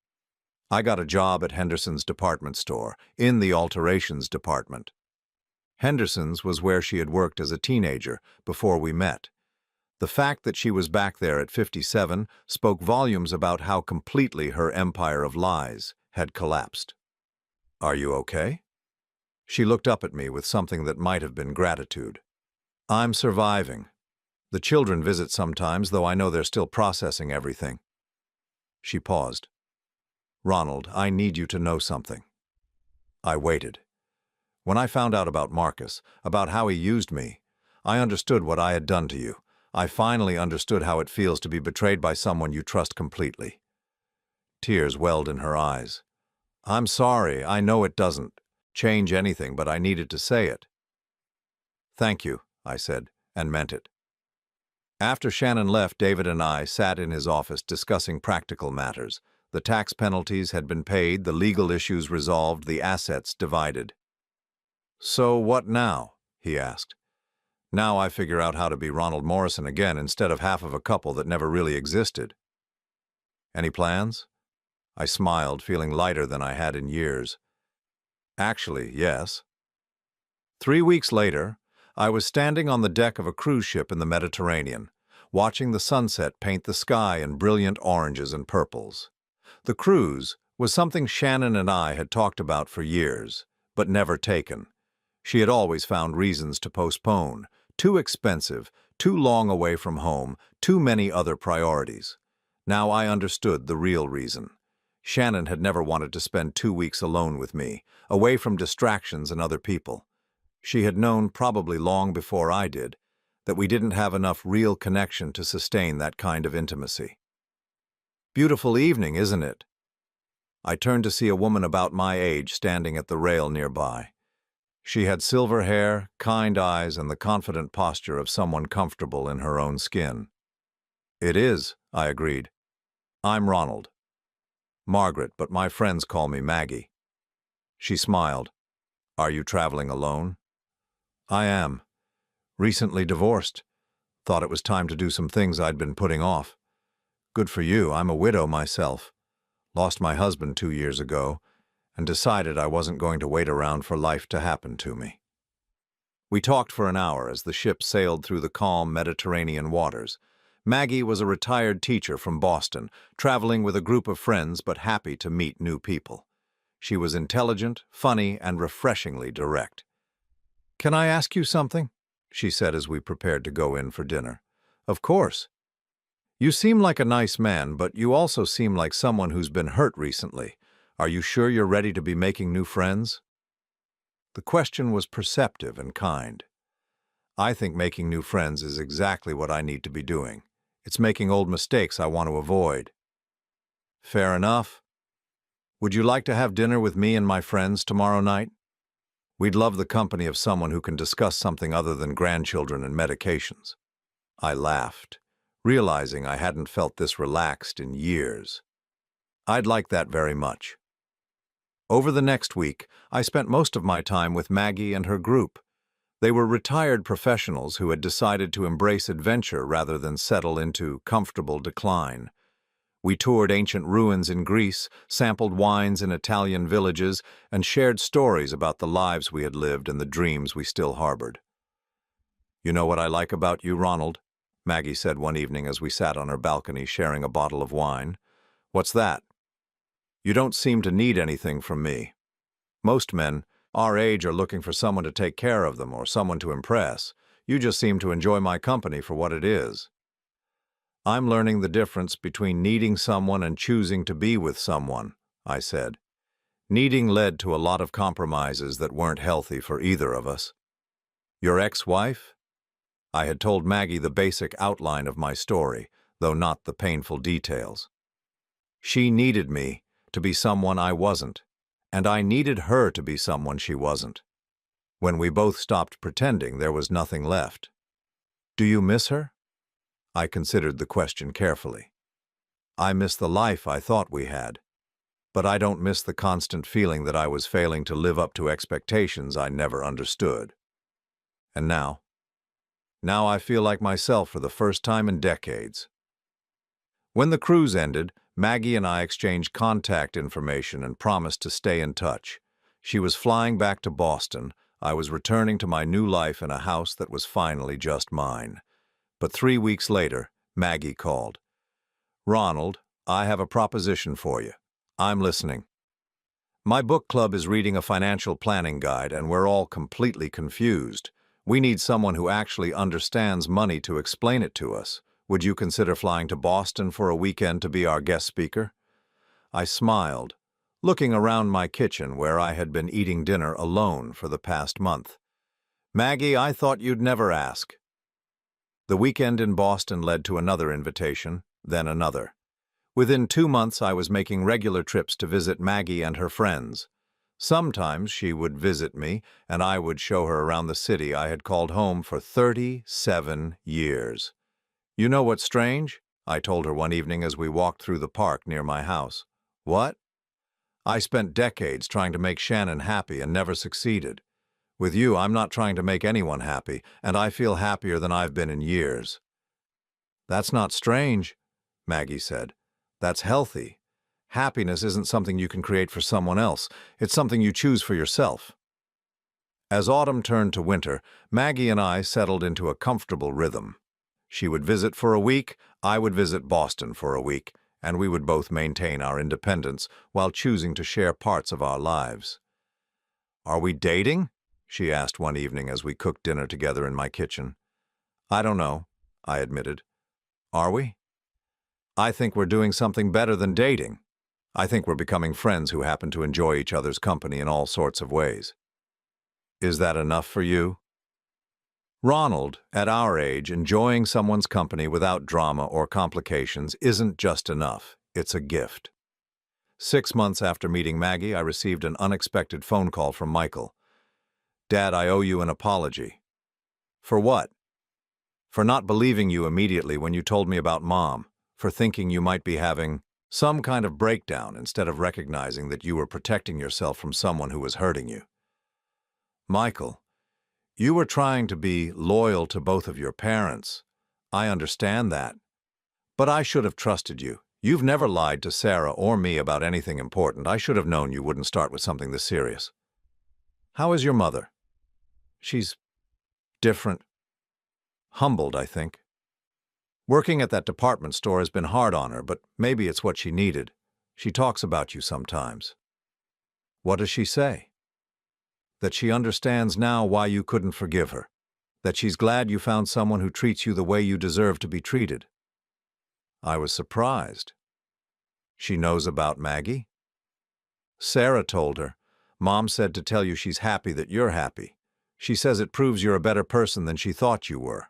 Speaker 1: "I got a job at Henderson's department store, in the alterations department." Henderson's was where she had worked as a teenager before we met. The fact that she was back there at 57 spoke volumes about how completely her empire of lies had collapsed. "Are you okay?" She looked up at me with something that might have been gratitude. "I'm surviving. The children visit sometimes, though I know they're still processing everything." She paused. "Ronald, I need you to know something." I waited. When I found out about Marcus, about how he used me, I understood what I had done to you. I finally understood how it feels to be betrayed by someone you trust completely. Tears welled in her eyes. "I'm sorry, I know it doesn't change anything, but I needed to say it." "Thank you," I said, and meant it. After Shannon left, David and I sat in his office discussing practical matters. The tax penalties had been paid, the legal issues resolved, the assets divided. "So what now?" he asked. "Now I figure out how to be Ronald Morrison again instead of half of a couple that never really existed." "Any plans?" I smiled, feeling lighter than I had in years. "Actually, yes." 3 weeks later, I was standing on the deck of a cruise ship in the Mediterranean, watching the sunset paint the sky in brilliant oranges and purples. The cruise was something Shannon and I had talked about for years, but never taken. She had always found reasons to postpone. Too expensive, too long away from home, too many other priorities. Now I understood the real reason. Shannon had never wanted to spend 2 weeks alone with me, away from distractions and other people. She had known, probably long before I did, that we didn't have enough real connection to sustain that kind of intimacy. "Beautiful evening, isn't it?" I turned to see a woman about my age standing at the rail nearby. She had silver hair, kind eyes, and the confident posture of someone comfortable in her own skin. "It is," I agreed. "I'm Ronald." "Margaret, but my friends call me Maggie." She smiled. "Are you traveling alone?" "I am. Recently divorced. Thought it was time to do some things I'd been putting off." "Good for you. I'm a widow myself. Lost my husband 2 years ago, and decided I wasn't going to wait around for life to happen to me." We talked for an hour as the ship sailed through the calm Mediterranean waters. Maggie was a retired teacher from Boston, traveling with a group of friends but happy to meet new people. She was intelligent, funny, and refreshingly direct. "Can I ask you something?" she said as we prepared to go in for dinner. "Of course. You seem like a nice man, but you also seem like someone who's been hurt recently. Are you sure you're ready to be making new friends?" The question was perceptive and kind. I think making new friends is exactly what I need to be doing. It's making old mistakes I want to avoid. "Fair enough. Would you like to have dinner with me and my friends tomorrow night? We'd love the company of someone who can discuss something other than grandchildren and medications." I laughed, realizing I hadn't felt this relaxed in years. "I'd like that very much." Over the next week, I spent most of my time with Maggie and her group. They were retired professionals who had decided to embrace adventure rather than settle into comfortable decline. We toured ancient ruins in Greece, sampled wines in Italian villages, and shared stories about the lives we had lived and the dreams we still harbored. "You know what I like about you, Ronald?" Maggie said one evening as we sat on her balcony sharing a bottle of wine. "What's that?" "You don't seem to need anything from me. Most men our age are looking for someone to take care of them or someone to impress. You just seem to enjoy my company for what it is." "I'm learning the difference between needing someone and choosing to be with someone," I said. "Needing led to a lot of compromises that weren't healthy for either of us." "Your ex-wife?" I had told Maggie the basic outline of my story, though not the painful details. "She needed me to be someone I wasn't, and I needed her to be someone she wasn't. When we both stopped pretending, there was nothing left." "Do you miss her?" I considered the question carefully. I miss the life I thought we had, but I don't miss the constant feeling that I was failing to live up to expectations I never understood. And now I feel like myself for the first time in decades. When the cruise ended, Maggie and I exchanged contact information and promised to stay in touch. She was flying back to Boston. I was returning to my new life in a house that was finally just mine. But 3 weeks later, Maggie called. "Ronald, I have a proposition for you. I'm listening." "My book club is reading a financial planning guide, and we're all completely confused. We need someone who actually understands money to explain it to us. Would you consider flying to Boston for a weekend to be our guest speaker?" I smiled, looking around my kitchen where I had been eating dinner alone for the past month. "Maggie, I thought you'd never ask." The weekend in Boston led to another invitation, then another. Within 2 months, I was making regular trips to visit Maggie and her friends. Sometimes she would visit me, and I would show her around the city I had called home for 37 years. "You know what's strange?" I told her one evening as we walked through the park near my house. "What?" "I spent decades trying to make Shannon happy and never succeeded. With you, I'm not trying to make anyone happy, and I feel happier than I've been in years." "That's not strange," Maggie said. "That's healthy. Happiness isn't something you can create for someone else. It's something you choose for yourself." As autumn turned to winter, Maggie and I settled into a comfortable rhythm. She would visit for a week, I would visit Boston for a week, and we would both maintain our independence while choosing to share parts of our lives. "Are we dating?" she asked one evening as we cooked dinner together in my kitchen. "I don't know," I admitted. "Are we?" "I think we're doing something better than dating. I think we're becoming friends who happen to enjoy each other's company in all sorts of ways." "Is that enough for you?" Ronald, at our age, enjoying someone's company without drama or complications isn't just enough, it's a gift. 6 months after meeting Maggie, I received an unexpected phone call from Michael. "Dad, I owe you an apology." "For what?" "For not believing you immediately when you told me about Mom, for thinking you might be having some kind of breakdown instead of recognizing that you were protecting yourself from someone who was hurting you." "Michael, you were trying to be loyal to both of your parents. I understand that. But I should have trusted you. You've never lied to Sarah or me about anything important. I should have known you wouldn't start with something this serious." "How is your mother?" "She's different. Humbled, I think. Working at that department store has been hard on her, but maybe it's what she needed. She talks about you sometimes." "What does she say?" "That she understands now why you couldn't forgive her. That she's glad you found someone who treats you the way you deserve to be treated." I was surprised. "She knows about Maggie?" "Sarah told her. Mom said to tell you she's happy that you're happy. She says it proves you're a better person than she thought you were."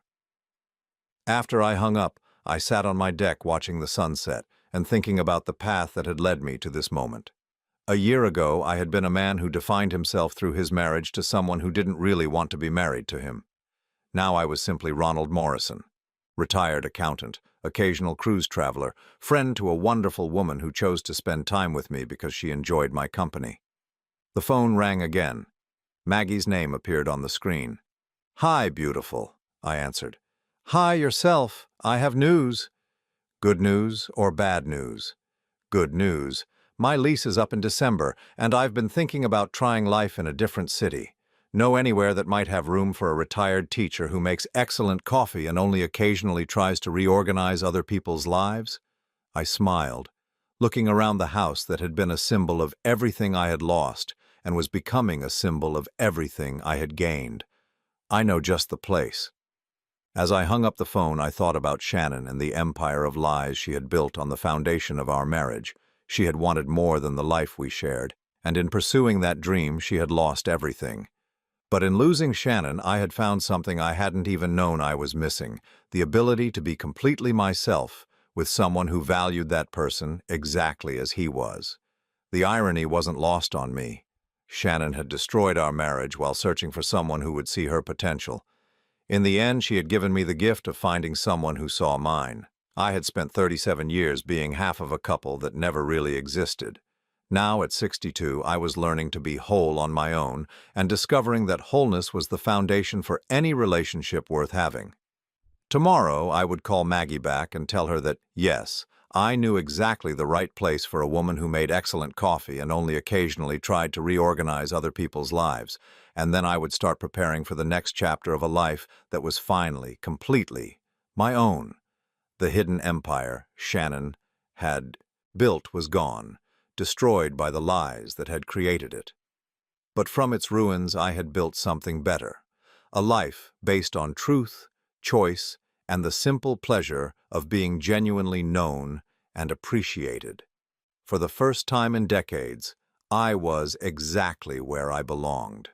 Speaker 1: After I hung up, I sat on my deck watching the sunset and thinking about the path that had led me to this moment. A year ago, I had been a man who defined himself through his marriage to someone who didn't really want to be married to him. Now I was simply Ronald Morrison, retired accountant, occasional cruise traveler, friend to a wonderful woman who chose to spend time with me because she enjoyed my company. The phone rang again. Maggie's name appeared on the screen. "Hi, beautiful," I answered. "Hi, yourself. I have news." "Good news or bad news?" "Good news. My lease is up in December, and I've been thinking about trying life in a different city. Know anywhere that might have room for a retired teacher who makes excellent coffee and only occasionally tries to reorganize other people's lives?" I smiled, looking around the house that had been a symbol of everything I had lost and was becoming a symbol of everything I had gained. "I know just the place." As I hung up the phone, I thought about Shannon and the empire of lies she had built on the foundation of our marriage. She had wanted more than the life we shared, and in pursuing that dream, she had lost everything. But in losing Shannon, I had found something I hadn't even known I was missing, the ability to be completely myself with someone who valued that person exactly as he was. The irony wasn't lost on me. Shannon had destroyed our marriage while searching for someone who would see her potential. In the end, she had given me the gift of finding someone who saw mine. I had spent 37 years being half of a couple that never really existed. Now, at 62, I was learning to be whole on my own and discovering that wholeness was the foundation for any relationship worth having. Tomorrow, I would call Maggie back and tell her that, yes, I knew exactly the right place for a woman who made excellent coffee and only occasionally tried to reorganize other people's lives, and then I would start preparing for the next chapter of a life that was finally, completely, my own. The hidden empire Shannon had built was gone, destroyed by the lies that had created it. But from its ruins I had built something better, a life based on truth, choice, and the simple pleasure of being genuinely known and appreciated. For the first time in decades, I was exactly where I belonged.